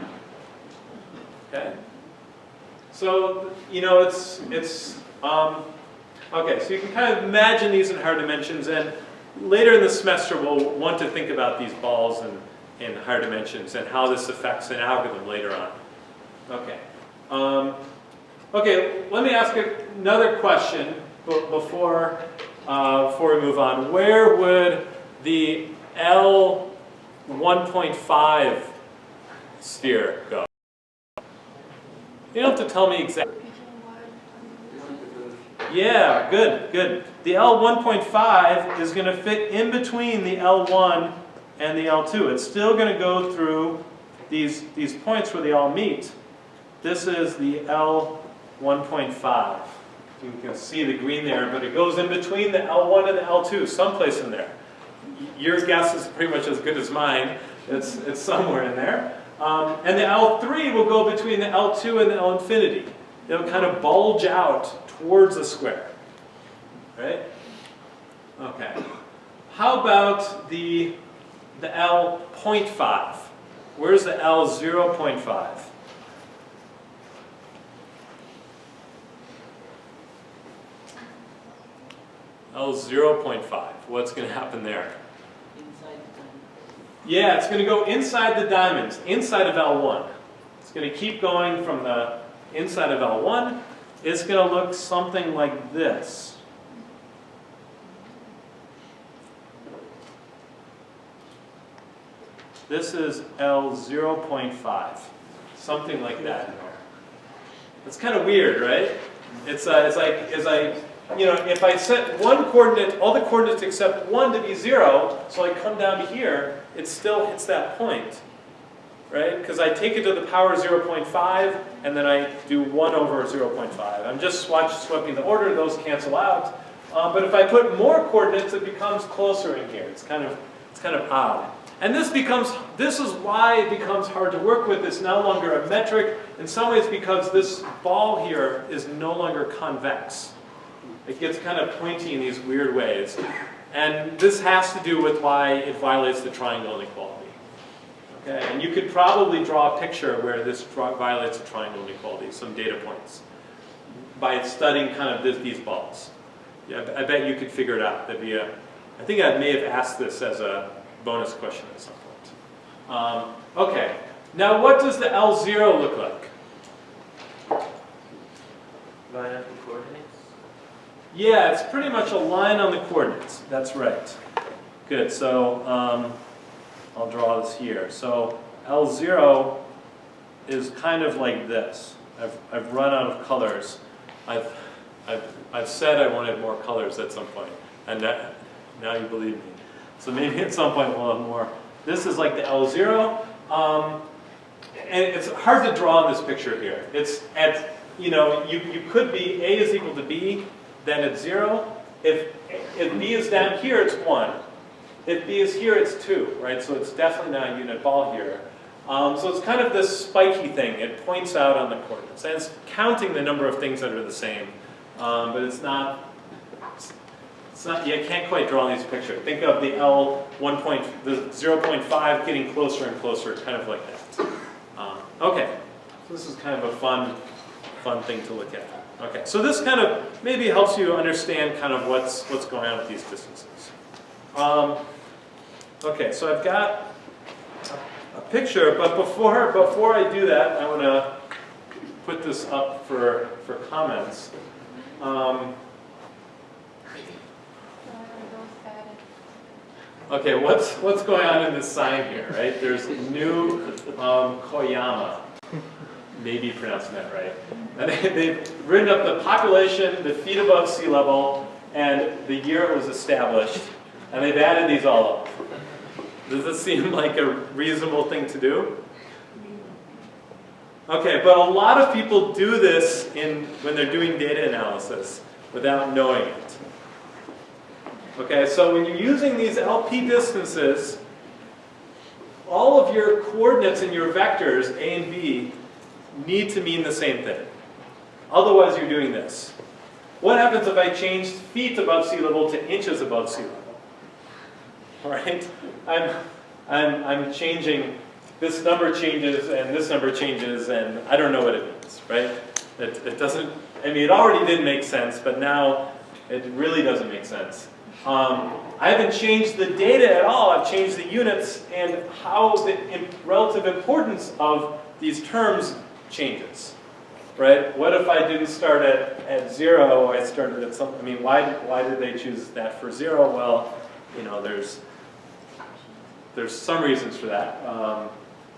Okay? So, you know, okay, so you can kind of imagine these in higher dimensions, and later in the semester we'll want to think about these balls in higher dimensions and how this affects an algorithm later on. Okay. Okay, let me ask another question before we move on. Where would the L 1.5 sphere go? You don't have to tell me exactly. Yeah, good, good. The L 1.5 is going to fit in between the L1 and the L2. It's still going to go through these points where they all meet. This is the L 1.5. You can see the green there, but it goes in between the L1 and the L2, someplace in there. Your guess is pretty much as good as mine. It's somewhere in there. And the L3 will go between the L2 and the L infinity. It'll kind of bulge out towards the square. Right? Okay. How about the L 0.5? Where's the L 0.5? L 0.5. What's going to happen there?
Inside the diamond.
Yeah, it's going to go inside the diamonds, inside of L1. It's going to keep going from the inside of L1. It's going to look something like this. This is L 0.5. Something like that. It's kind of weird, right? It's like, you know, if I set one coordinate, all the coordinates except 1 to be 0, so I come down to here, it still hits that point, right? Because I take it to the power 0.5, and then I do 1 over 0.5. I'm just swapping the order, those cancel out. But if I put more coordinates, it becomes closer in here. It's kind of odd. And this is why it becomes hard to work with. It's no longer a metric, in some ways because this ball here is no longer convex. It gets kind of pointy in these weird ways. And this has to do with why it violates the triangle inequality. Okay? And you could probably draw a picture where this violates the triangle inequality, some data points, by studying kind of these balls. Yeah, I bet you could figure it out. I think I may have asked this as a bonus question at some point. Okay, now what does the L0 look like?
Line up the coordinates.
Yeah, it's pretty much a line on the coordinates. That's right. Good, so I'll draw this here. So L0 is kind of like this. I've run out of colors. I've said I wanted more colors at some point, and now you believe me. So maybe at some point we'll have more. This is like the L0, and it's hard to draw in this picture here. It's at, you know, you could be A is equal to B, then it's 0. If B is down here, it's 1. If B is here, it's 2, right? So it's definitely not a unit ball here. So it's kind of this spiky thing. It points out on the coordinates, and it's counting the number of things that are the same, but it's not. You can't quite draw in this picture. Think of the the 0.5 getting closer and closer, kind of like that. Okay, so this is kind of a fun thing to look at. Okay, so this kind of maybe helps you understand kind of what's going on with these distances. Okay, so I've got a picture, but before I do that, I want to put this up for comments. Okay, what's going on in this sign here, right? There's New Koyama, maybe pronouncing that right. And they've written up the population, the feet above sea level, and the year it was established, and they've added these all up. Does this seem like a reasonable thing to do? Okay, but a lot of people do this when they're doing data analysis without knowing it. Okay, so when you're using these LP distances, all of your coordinates in your vectors, A and B, need to mean the same thing. Otherwise, you're doing this. What happens if I changed feet above sea level to inches above sea level? right? I'm changing, this number changes and this number changes and I don't know what it means, right? It doesn't, I mean, it already didn't make sense, but now it really doesn't make sense. I haven't changed the data at all. I've changed the units and how the relative importance of these terms changes, right? What if I didn't start at 0, I started at something, I mean, why did they choose that for 0? Well, you know, there's some reasons for that.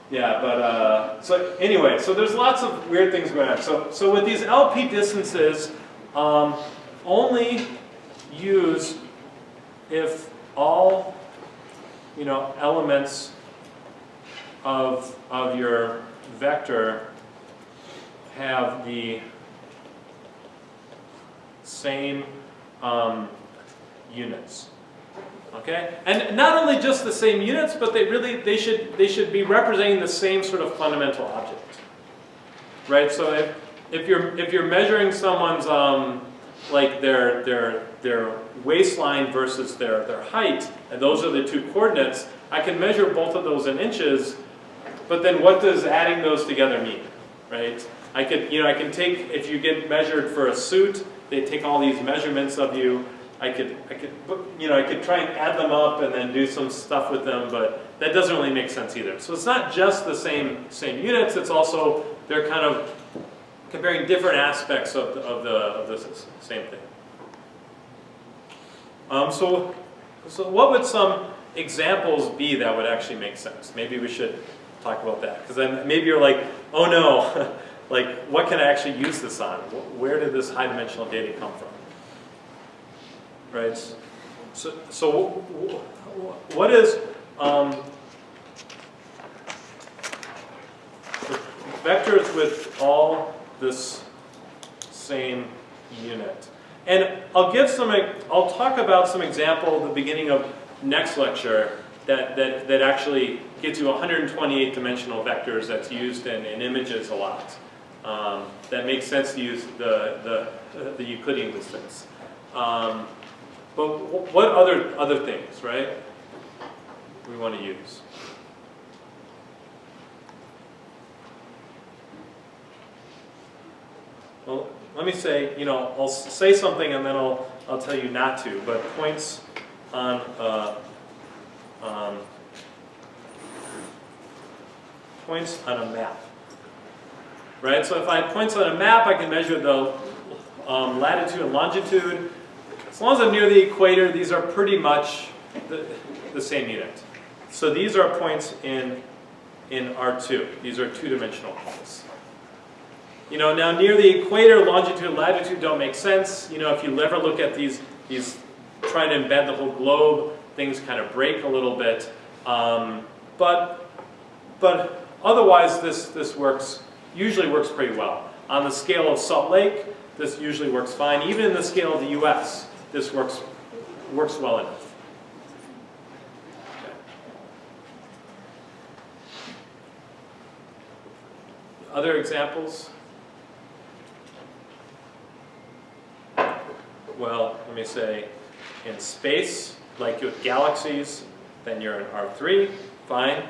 Yeah, but, so anyway, so there's lots of weird things going on. So with these LP distances, only use if all, you know, elements of your vector have the same units. Okay, and not only just the same units, but they should be representing the same sort of fundamental object, right? So if you're measuring someone's like their waistline versus their height, and those are the two coordinates, I can measure both of those in inches. But then what does adding those together mean, right? I can take, if you get measured for a suit, they take all these measurements of you. I could try and add them up and then do some stuff with them, but that doesn't really make sense either. So it's not just the same units. It's also they're kind of comparing different aspects of the same thing. So what would some examples be that would actually make sense? Maybe we should talk about that, because then maybe you're like, oh no, like what can I actually use this on? Where did this high dimensional data come from? Right. So what is vectors with all this same unit? And I'll talk about some example at the beginning of next lecture that actually gives you 128 dimensional vectors that's used in images a lot. That makes sense to use the Euclidean distance. But what other things, right, we want to use? Well, let me say, I'll say something and then I'll tell you not to, but points on a map, right? So if I have points on a map, I can measure the latitude and longitude. As long as I'm near the equator, these are pretty much the same unit. So these are points in R2. These are two-dimensional points. Now near the equator, longitude and latitude don't make sense. If you ever look at these trying to embed the whole globe, things kind of break a little bit. But otherwise, this usually works pretty well. On the scale of Salt Lake, this usually works fine. Even in the scale of the US, this works well enough. Okay. Other examples? Well, let me say, in space, like with galaxies, then you're in R3, fine.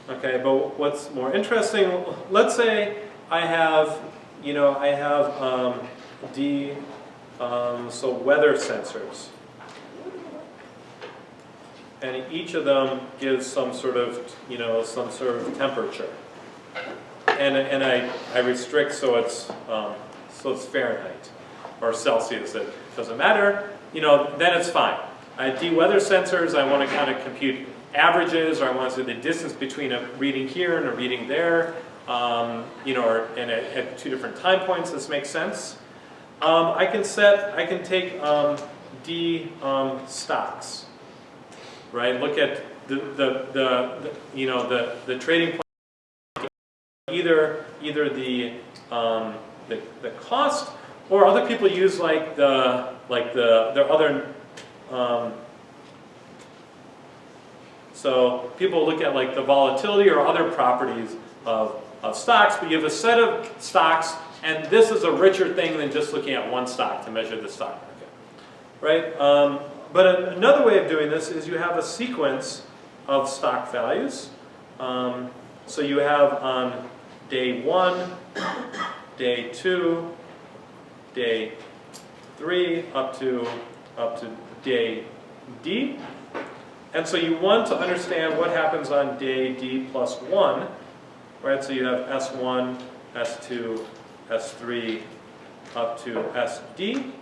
Okay, but what's more interesting, let's say I have so weather sensors. And each of them gives some sort of temperature. And I restrict so it's Fahrenheit or Celsius, it doesn't matter. Then it's fine. I have weather sensors, I want to kind of compute averages, or I want to say the distance between a reading here and a reading there, or at two different time points. This makes sense. I can take D stocks, right? Look at the trading point, either the cost, or other people use their other. So people look at like the volatility or other properties of stocks, but you have a set of stocks, and this is a richer thing than just looking at one stock to measure the stock market, right? But another way of doing this is you have a sequence of stock values. So you have on day 1, day 2, day 3, up to day D. And so you want to understand what happens on day D plus 1, right? So you have S1, S2, S3, up to SD.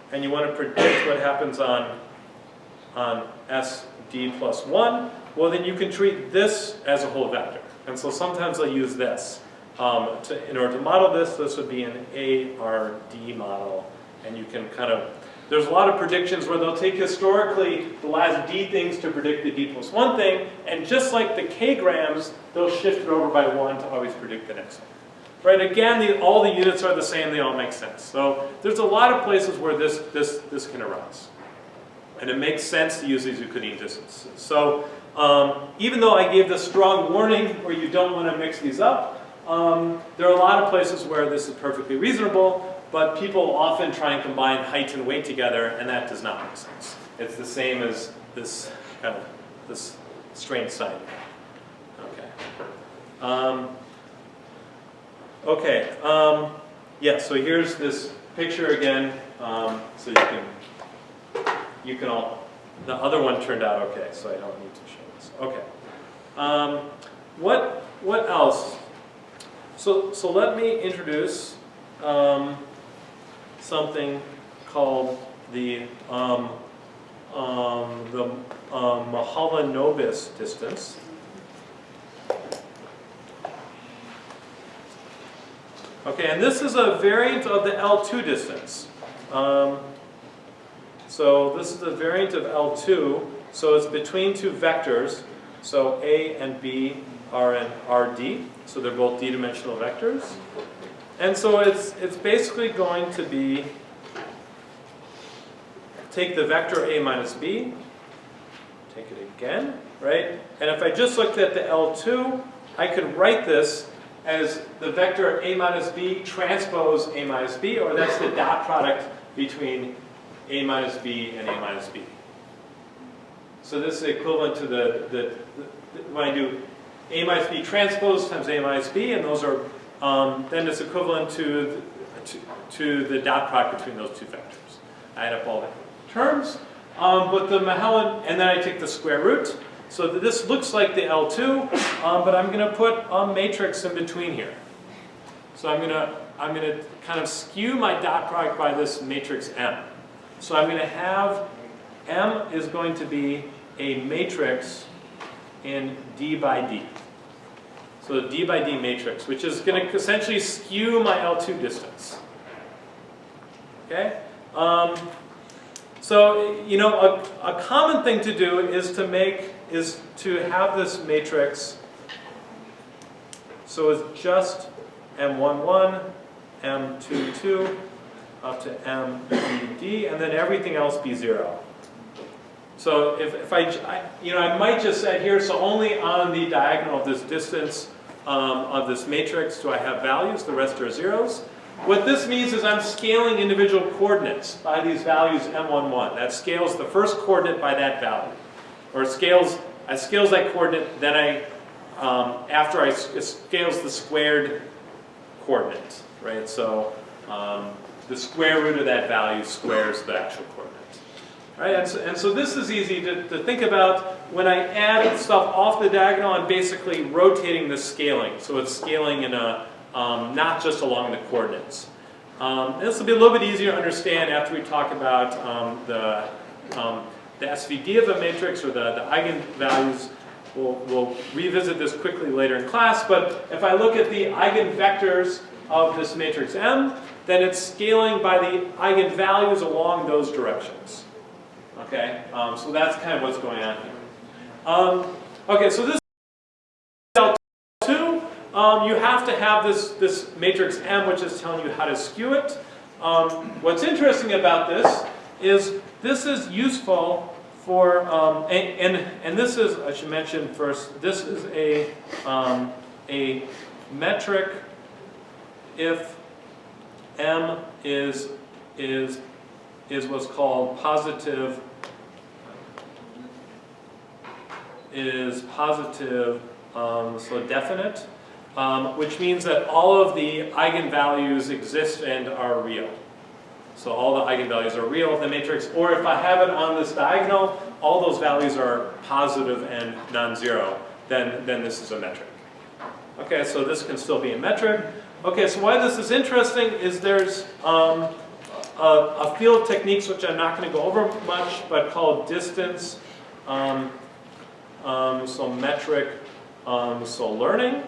And you want to predict what happens on SD plus 1. Well, then you can treat this as a whole vector. And so sometimes I'll use this. In order to model this, this would be an ARD model. And you can kind of, there's a lot of predictions where they'll take historically the last D things to predict the D plus 1 thing. And just like the K-grams, they'll shift it over by 1 to always predict the next one. Right, again, all the units are the same, they all make sense. So there's a lot of places where this can arise. And it makes sense to use these Euclidean distances. So even though I gave the strong warning where you don't want to mix these up, there are a lot of places where this is perfectly reasonable, but people often try and combine height and weight together, and that does not make sense. It's the same as this kind of this strained sine. Okay. Yeah, so here's this picture again. So you can all, the other one turned out okay, so I don't need to show this. Okay. What else? So let me introduce something called the Mahalanobis distance. Okay, and this is a variant of the L2 distance. So this is a variant of L2, so it's between two vectors. So A and B are in RD, so they're both d-dimensional vectors. And so it's basically going to be, take the vector A minus B, take it again, right? And if I just looked at the L2, I could write this as the vector A minus B transpose A minus B, or that's the dot product between A minus B and A minus B. So this is equivalent to when I do A minus B transpose times A minus B, and those are, then it's equivalent to the dot product between those two vectors. I add up all the terms, but the Mahalan, and then I take the square root. So this looks like the L2, but I'm going to put a matrix in between here. So I'm going to kind of skew my dot product by this matrix M. So I'm going to have M is going to be a matrix in D by D. So the D by D matrix, which is going to essentially skew my L2 distance. Okay? So, you know, a common thing to do is to have this matrix, so it's just M11, M22, up to MBD, and then everything else be 0. So if I might just say here, so only on the diagonal of this distance of this matrix do I have values, the rest are zeros. What this means is I'm scaling individual coordinates by these values M11. That scales the first coordinate by that value. Or I scales that coordinate, then after it scales the squared coordinate, right? So the square root of that value squares the actual coordinate. Right? And so this is easy to think about. When I add stuff off the diagonal, I'm basically rotating the scaling. So it's scaling in a not just along the coordinates. This will be a little bit easier to understand after we talk about the SVD of a matrix, or the eigenvalues. We'll revisit this quickly later in class, but if I look at the eigenvectors of this matrix M, then it's scaling by the eigenvalues along those directions. Okay, so that's kind of what's going on here. Okay, so this is L2. You have to have this matrix M, which is telling you how to skew it. What's interesting about this is useful for, and this is, I should mention first, this is a metric if M is what's called positive is positive, so definite, which means that all of the eigenvalues exist and are real. So all the eigenvalues are real of the matrix, or if I have it on this diagonal, all those values are positive and non-zero, then this is a metric. Okay, so this can still be a metric. Okay, so why this is interesting is there's a field of techniques which I'm not going to go over much, but called distance, so metric, so learning.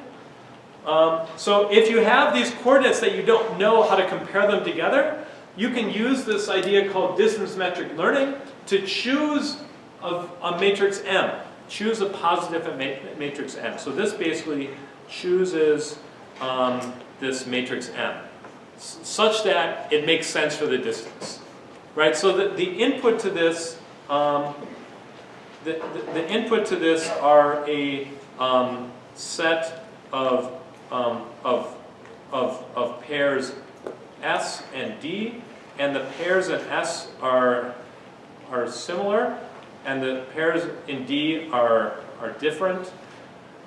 So if you have these coordinates that you don't know how to compare them together, you can use this idea called distance metric learning to choose a matrix M. Choose a positive matrix M. So this basically chooses this matrix M such that it makes sense for the distance. Right? So the input to this, the input to this are a set of pairs S and D, and the pairs in S are similar, and the pairs in D are different.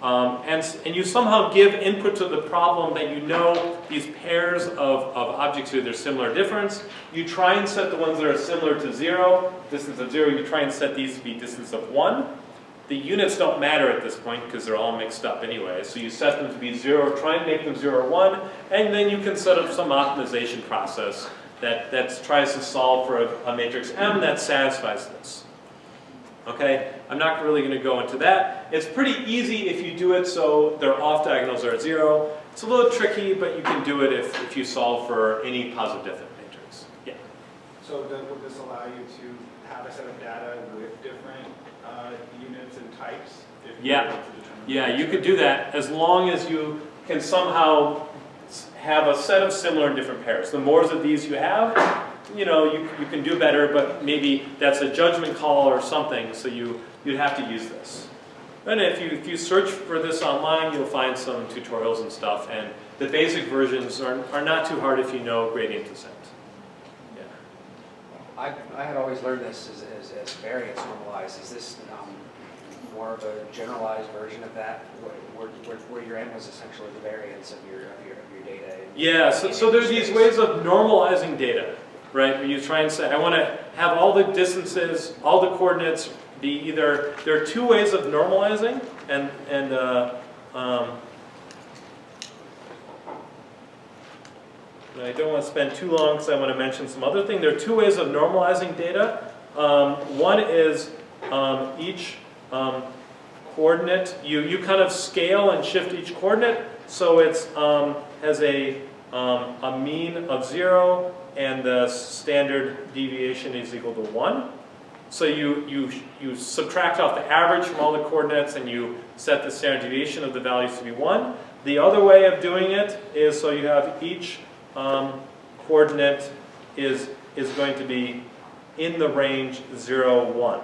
And you somehow give input to the problem that you know these pairs of objects who their similar difference. You try and set the ones that are similar to 0, distance of 0, you try and set these to be distance of 1. The units don't matter at this point because they're all mixed up anyway. So you set them to be 0, try and make them 0 or 1, and then you can set up some optimization process that tries to solve for a matrix M that satisfies this. Okay, I'm not really going to go into that. It's pretty easy if you do it so their off diagonals are at 0. It's a little tricky, but you can do it if you solve for any positive definite matrix. Yeah.
So would this allow you to have a set of data with different units and types? If you
Yeah.
were to determine
Yeah,
the
you could do that as long as you can somehow have a set of similar and different pairs. The more of these you have, you know, you can do better, but maybe that's a judgment call or something, so you'd have to use this. And if you search for this online, you'll find some tutorials and stuff, and the basic versions are not too hard if you know gradient descent. Yeah.
I had always learned this as variance normalized. Is this more of a generalized version of that, where your M was essentially the variance of your data?
Yeah, so there's these ways of normalizing data, right? Where you try and say, I want to have all the distances, all the coordinates be either, there are two ways of normalizing, and I don't want to spend too long because I want to mention some other thing. There are two ways of normalizing data. One is each coordinate, you kind of scale and shift each coordinate so it's has a mean of 0 and the standard deviation is equal to 1. So you subtract off the average from all the coordinates and you set the standard deviation of the values to be 1. The other way of doing it is so you have each coordinate is going to be in the range 0, 1,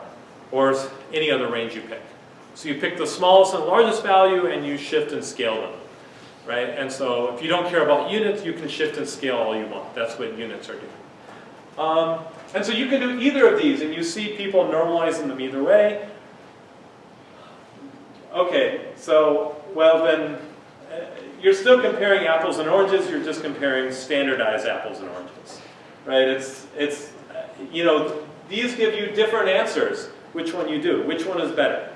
or any other range you pick. So you pick the smallest and largest value and you shift and scale them, right? And so if you don't care about units, you can shift and scale all you want. That's what units are doing. And so you can do either of these, and you see people normalizing them either way. Okay, so, well then, you're still comparing apples and oranges, you're just comparing standardized apples and oranges, right? It's you know, these give you different answers, which one you do, which one is better.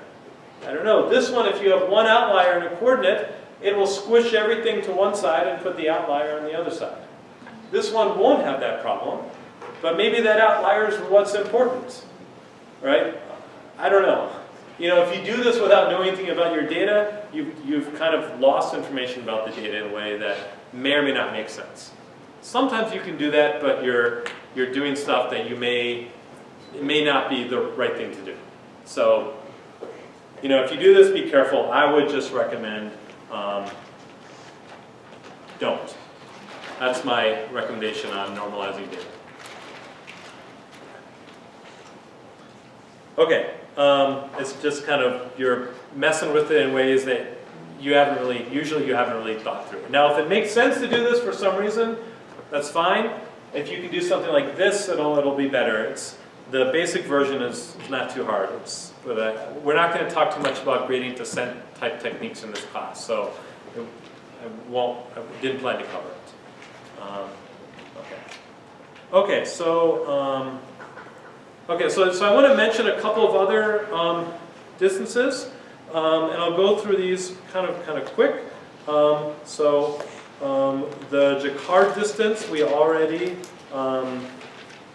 I don't know, this one, if you have one outlier in a coordinate, it will squish everything to one side and put the outlier on the other side. This one won't have that problem, but maybe that outlier is what's important, right? I don't know. You know, if you do this without knowing anything about your data, you've kind of lost information about the data in a way that may or may not make sense. Sometimes you can do that, but you're doing stuff that it may not be the right thing to do. So, you know, if you do this, be careful. I would just recommend don't. That's my recommendation on normalizing data. Okay, it's just kind of, you're messing with it in ways that usually you haven't really thought through. Now, if it makes sense to do this for some reason, that's fine. If you can do something like this, it'll be better. the basic version is not too hard. We're not going to talk too much about gradient descent type techniques in this class, so I didn't plan to cover it. Okay, so I want to mention a couple of other distances, and I'll go through these kind of quick. The Jacquard distance we already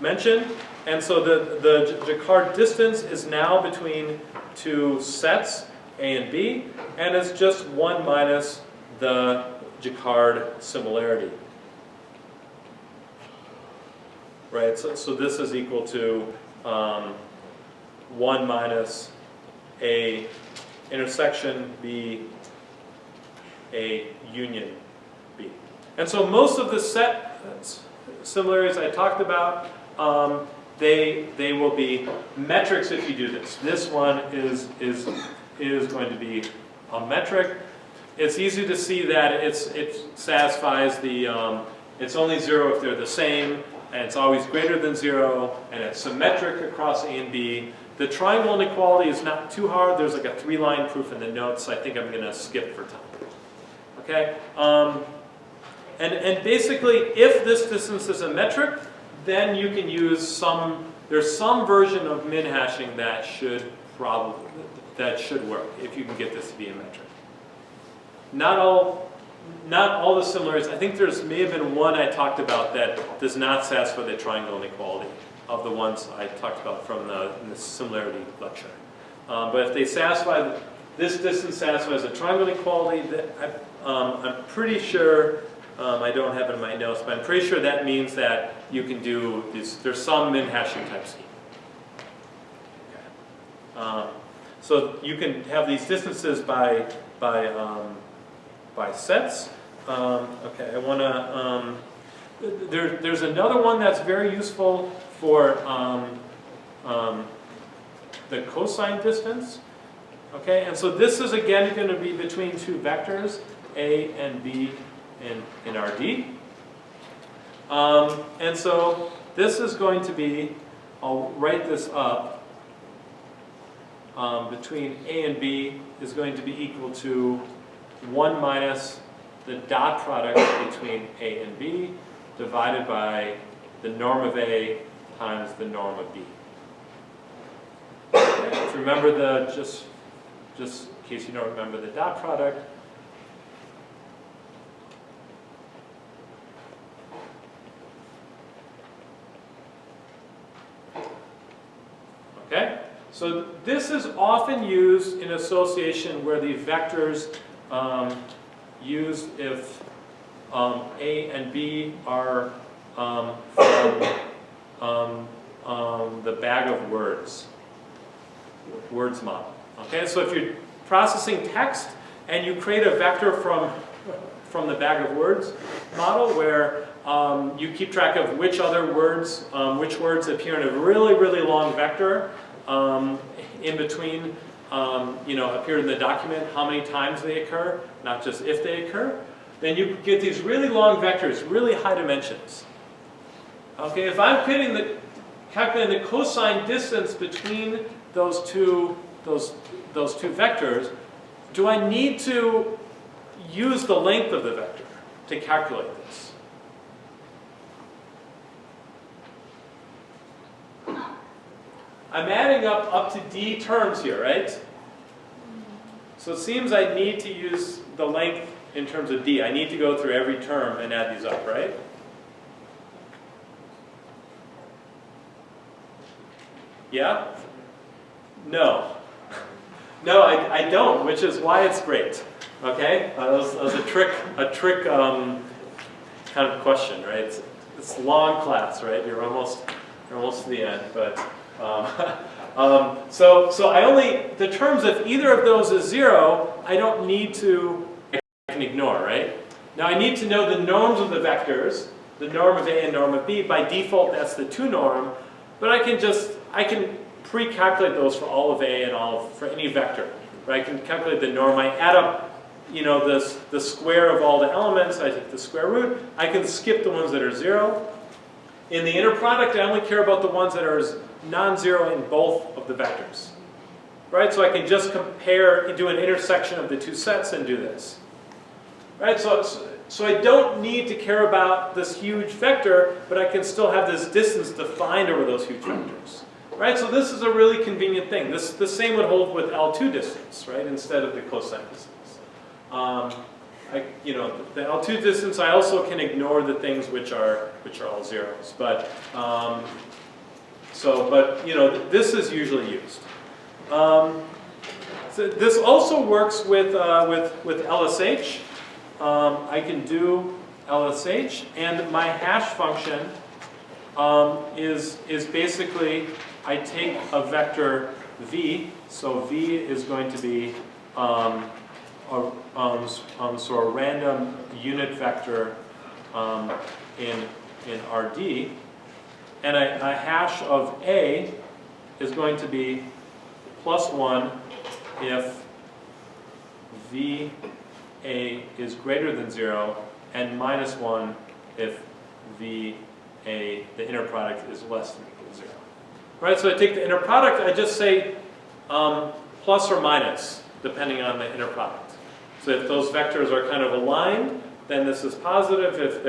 mentioned, and so the Jacquard distance is now between two sets, A and B, and it's just 1 minus the Jacquard similarity. Right, so this is equal to 1 minus A intersection B, A union B. And so most of the set similarities I talked about, they will be metrics if you do this. This one is going to be a metric. It's easy to see that it satisfies the, it's only 0 if they're the same, and it's always greater than 0, and it's symmetric across A and B. The triangle inequality is not too hard. There's like a 3-line proof in the notes. I think I'm going to skip for time. Okay? And basically, if this distance is a metric, then you can use there's some version of min hashing that should work if you can get this to be a metric. Not all the similarities. I think may have been one I talked about that does not satisfy the triangle inequality of the ones I talked about from in the similarity lecture. But if they satisfy, this distance satisfies the triangle inequality, I'm pretty sure, I don't have it in my notes, but I'm pretty sure that means that you can do this, there's some min hashing type scheme. Okay. So you can have these distances by sets. Okay, I want to, there's another one that's very useful for the cosine distance. Okay, and so this is again going to be between two vectors, A and B in RD. And so this is going to be, I'll write this up, between A and B is going to be equal to 1 minus the dot product between A and B divided by the norm of A times the norm of B. Okay, remember just in case you don't remember the dot product, okay? So this is often used in association where the vectors used if A and B are from the bag of words model. Okay, so if you're processing text and you create a vector from the bag of words model where you keep track of which words appear in a really, really long vector in between, appear in the document, how many times they occur, not just if they occur, then you get these really long vectors, really high dimensions. Okay, if I'm calculating the cosine distance between those two vectors, do I need to use the length of the vector to calculate this? I'm adding up to d terms here, right? So it seems I need to use the length in terms of d. I need to go through every term and add these up, right? Yeah? No. No, I don't, which is why it's great. Okay? That was a trick kind of question, right? It's a long class, right? You're almost to the end, but so the terms, if either of those is 0, I don't need to, I can ignore, right? Now I need to know the norms of the vectors, the norm of A and norm of B. By default, that's the 2 norm, but I can pre-calculate those for all of A and for any vector. Right? I can calculate the norm. I add up, the square of all the elements. I take the square root. I can skip the ones that are 0. In the inner product, I only care about the ones that are non-zero in both of the vectors. Right, so I can just compare, do an intersection of the two sets and do this. Right, so I don't need to care about this huge vector, but I can still have this distance defined over those huge vectors. Right, so this is a really convenient thing. The same would hold with L2 distance, right, instead of the cosine distance. The L2 distance, I also can ignore the things which are all zeros. But this is usually used. So this also works with LSH. I can do LSH, and my hash function is basically I take a vector v. So v is going to be a random unit vector in RD, and a hash of a is going to be +1 if VA is greater than 0, and -1 if VA, the inner product, is less than or equal to 0. Right, so I take the inner product, I just say plus or minus, depending on the inner product. So if those vectors are kind of aligned, then this is positive. If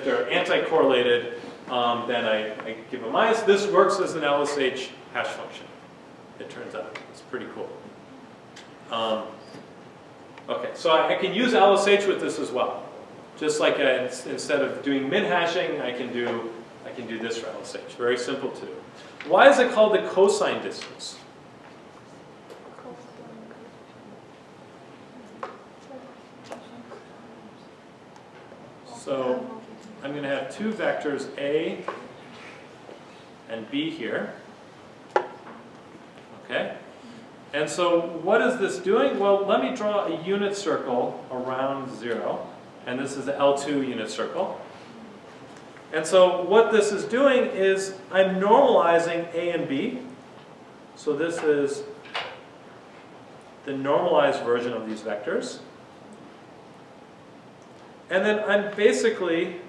they're anti-correlated, then I give a minus. This works as an LSH hash function, it turns out. It's pretty cool. Okay, so I can use LSH with this as well. Just like instead of doing min hashing, I can do this for LSH. Very simple to do. Why is it called the cosine distance? So I'm going to have two vectors A and B here. Okay? And so what is this doing? Well, let me draw a unit circle around 0. And this is the L2 unit circle. And so what this is doing is I'm normalizing A and B. So this is the normalized version of these vectors. And then I'm basically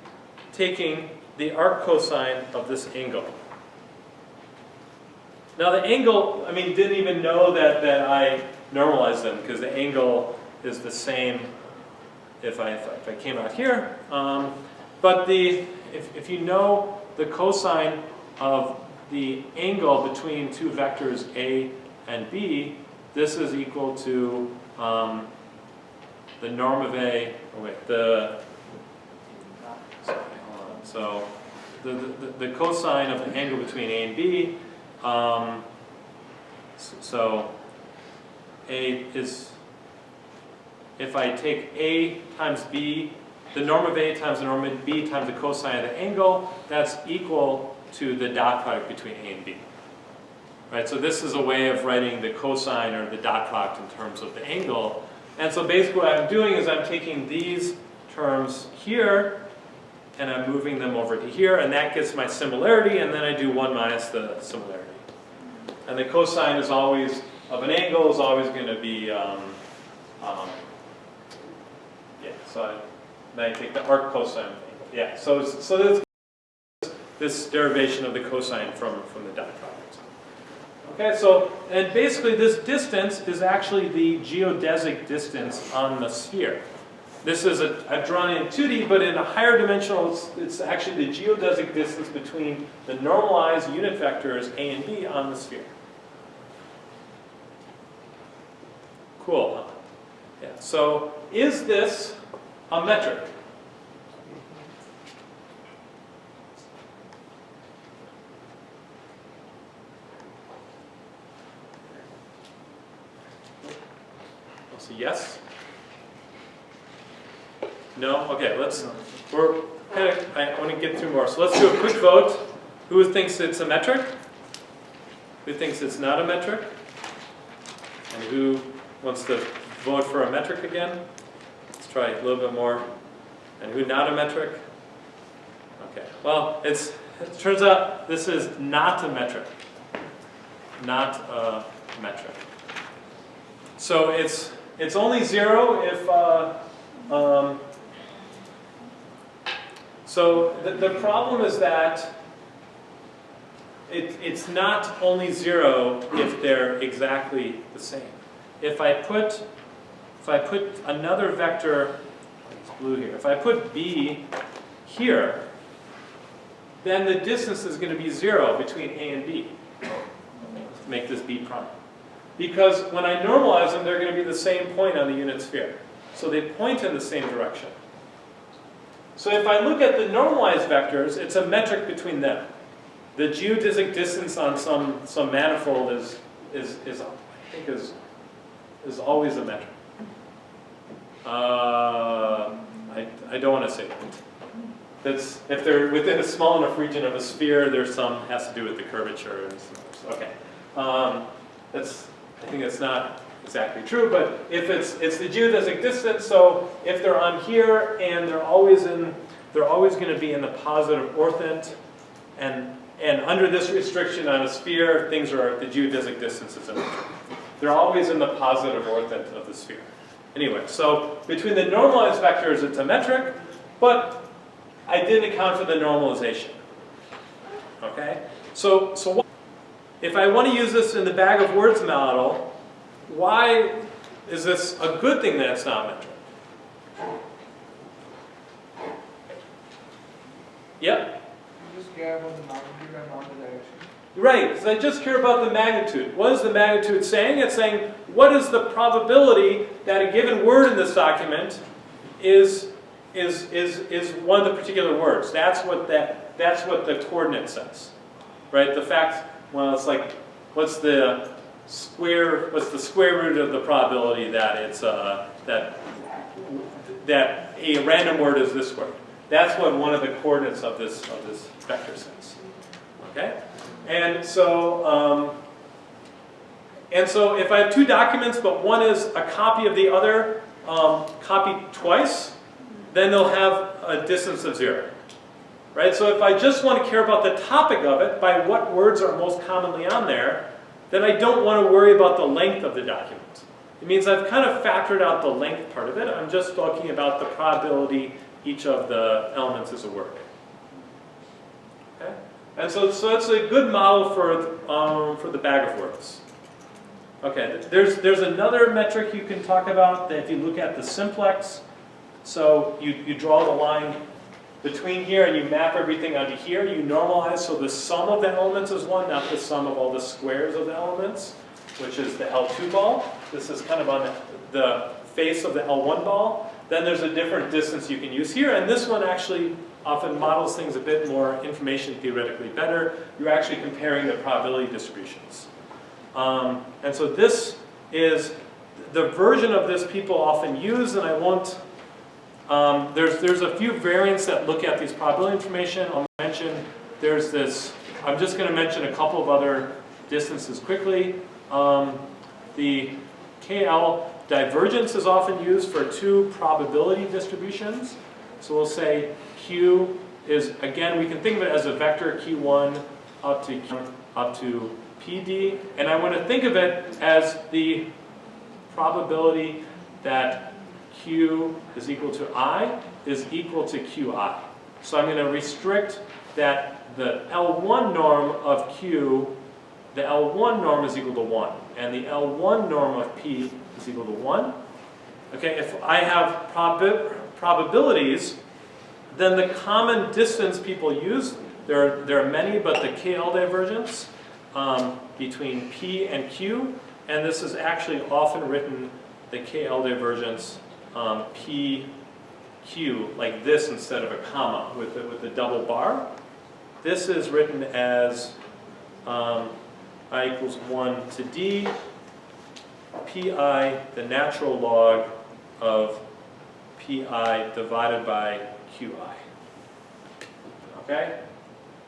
taking the arc cosine of this angle. Now the angle, didn't even know that I normalized them, because the angle is the same if I came out here. But if you know the cosine of the angle between two vectors A and B, this is equal to the norm of A. So the cosine of the angle between A and B. So A is, if I take A times B, the norm of A times the norm of B times the cosine of the angle, that's equal to the dot product between A and B. Right, so this is a way of writing the cosine or the dot product in terms of the angle. And so basically what I'm doing is I'm taking these terms here and I'm moving them over to here, and that gets my similarity, and then I do 1 minus the similarity. And the cosine is always, of an angle, is always going to be, then I take the arc cosine of the angle. Yeah, so this derivation of the cosine from the dot product. Okay, so, and basically this distance is actually the geodesic distance on the sphere. This is, I've drawn it in 2D, but in a higher dimensional, it's actually the geodesic distance between the normalized unit vectors A and B on the sphere. Cool, huh? Yeah, so is this a metric? I'll say yes. No? Okay, I want to get through more. So let's do a quick vote. Who thinks it's a metric? Who thinks it's not a metric? And who wants to vote for a metric again? Let's try a little bit more. And who not a metric? Okay, well, it turns out this is not a metric. Not a metric. So it's only 0 if so the problem is that it's not only 0 if they're exactly the same. If I put another vector, it's blue here, if I put b here, then the distance is going to be 0 between a and b. Let's make this b prime. Because when I normalize them, they're going to be the same point on the unit sphere. So they point in the same direction. So if I look at the normalized vectors, it's a metric between them. The geodesic distance on some manifold is always a metric. I don't want to say that. That's, if they're within a small enough region of a sphere, there's some has to do with the curvature and stuff. Okay, I think that's not exactly true, but if it's the geodesic distance, so if they're on here and they're always going to be in the positive orthant, and under this restriction on a sphere, things are the geodesic distance is a metric. They're always in the positive orthant of the sphere. Anyway, so between the normalized vectors, it's a metric, but I didn't account for the normalization. Okay, so if I want to use this in the bag of words model, why is this a good thing that it's not metric? Yep.
You just care about the magnitude and not the direction.
Right, because I just care about the magnitude. What is the magnitude saying? It's saying, what is the probability that a given word in this document is one of the particular words? That's what the coordinate says. Right? The fact, well, it's like, what's the square root of the probability that it's that a random word is this word? That's what one of the coordinates of this vector says. Okay? And so if I have two documents, but one is a copy of the other copied twice, then they'll have a distance of 0. Right? So if I just want to care about the topic of it, by what words are most commonly on there, then I don't want to worry about the length of the document. It means I've kind of factored out the length part of it. I'm just talking about the probability each of the elements is a word. Okay? And so it's a good model for the bag of words. Okay, there's another metric you can talk about that if you look at the simplex. So you draw the line between here and you map everything onto here. You normalize so the sum of the elements is 1, not the sum of all the squares of the elements, which is the L2 ball. This is kind of on the face of the L1 ball. Then there's a different distance you can use here, and this one actually often models things a bit more information theoretically better. You're actually comparing the probability distributions. And so this is the version of this people often use, and I won't, there's a few variants that look at these probability information. I'll mention, there's this, I'm just going to mention a couple of other distances quickly. The KL divergence is often used for two probability distributions. So we'll say Q is, again, we can think of it as a vector Q1 up to PD. And I want to think of it as the probability that Q is equal to I is equal to QI. So I'm going to restrict that the L1 norm of Q, the L1 norm is equal to 1. And the L1 norm of P is equal to 1. Okay, if I have probabilities, then the common distance people use, there are many, but the KL divergence between P and Q, and this is actually often written, the KL divergence PQ, like this instead of a comma with the double bar. This is written as I equals 1 to D, Pi, the natural log of Pi divided by Qi. Okay?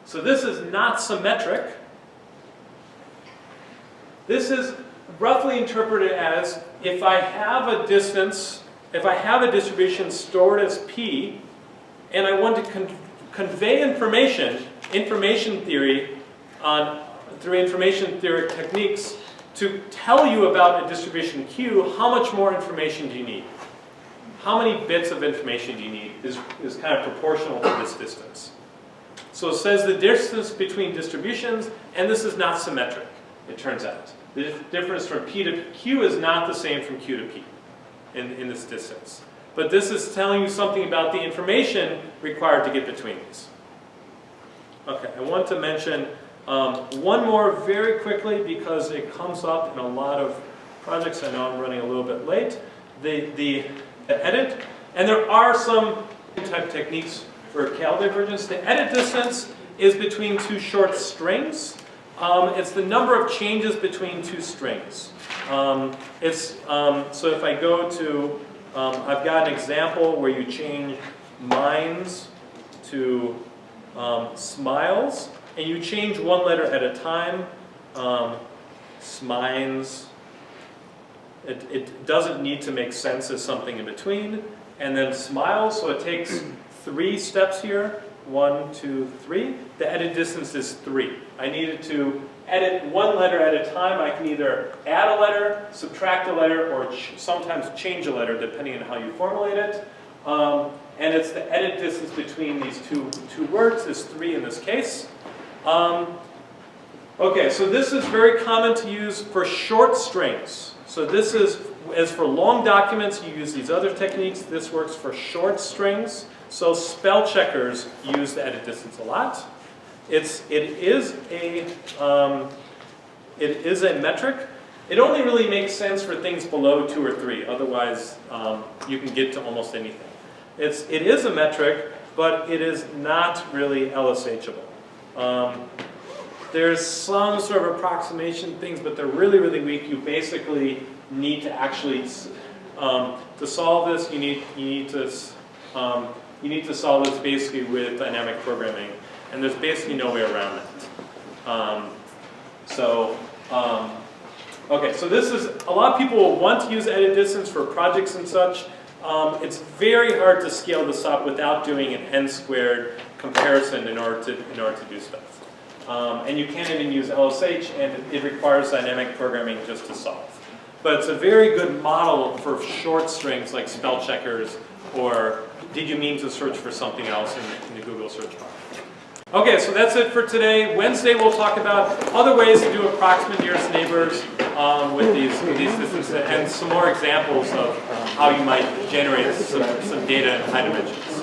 So this is not symmetric. This is roughly interpreted as if I have a distance, if I have a distribution stored as P, and I want to convey information theory through information theory techniques to tell you about a distribution Q, how much more information do you need? How many bits of information do you need is kind of proportional to this distance. So it says the distance between distributions, and this is not symmetric, it turns out. The difference from P to Q is not the same from Q to P in this distance. But this is telling you something about the information required to get between these. Okay, I want to mention one more very quickly because it comes up in a lot of projects. I know I'm running a little bit late. The edit, and there are some type techniques for Cal divergence. The edit distance is between two short strings. It's the number of changes between two strings. So if I go to, I've got an example where you change minds to smiles, and you change one letter at a time. Smines, it doesn't need to make sense as something in between. And then smiles, so it takes 3 steps here. 1, 2, 3. The edit distance is 3. I needed to edit one letter at a time. I can either add a letter, subtract a letter, or sometimes change a letter depending on how you formulate it. And it's the edit distance between these two words is 3 in this case. Okay, so this is very common to use for short strings. So this is, as for long documents, you use these other techniques. This works for short strings. So spell checkers use the edit distance a lot. It is a metric. It only really makes sense for things below 2 or 3. Otherwise, you can get to almost anything. It is a metric, but it is not really LSHable. There's some sort of approximation things, but they're really, really weak. You basically need to actually, to solve this, you need to solve this basically with dynamic programming, and there's basically no way around it. Okay, so this is, a lot of people will want to use edit distance for projects and such. It's very hard to scale this up without doing an n-squared comparison in order to do stuff. And you can't even use LSH, and it requires dynamic programming just to solve. But it's a very good model for short strings like spell checkers, or did you mean to search for something else in the Google search bar. Okay, so that's it for today. Wednesday we'll talk about other ways to do approximate nearest neighbors with these distances, and some more examples of how you might generate some data in high dimensions.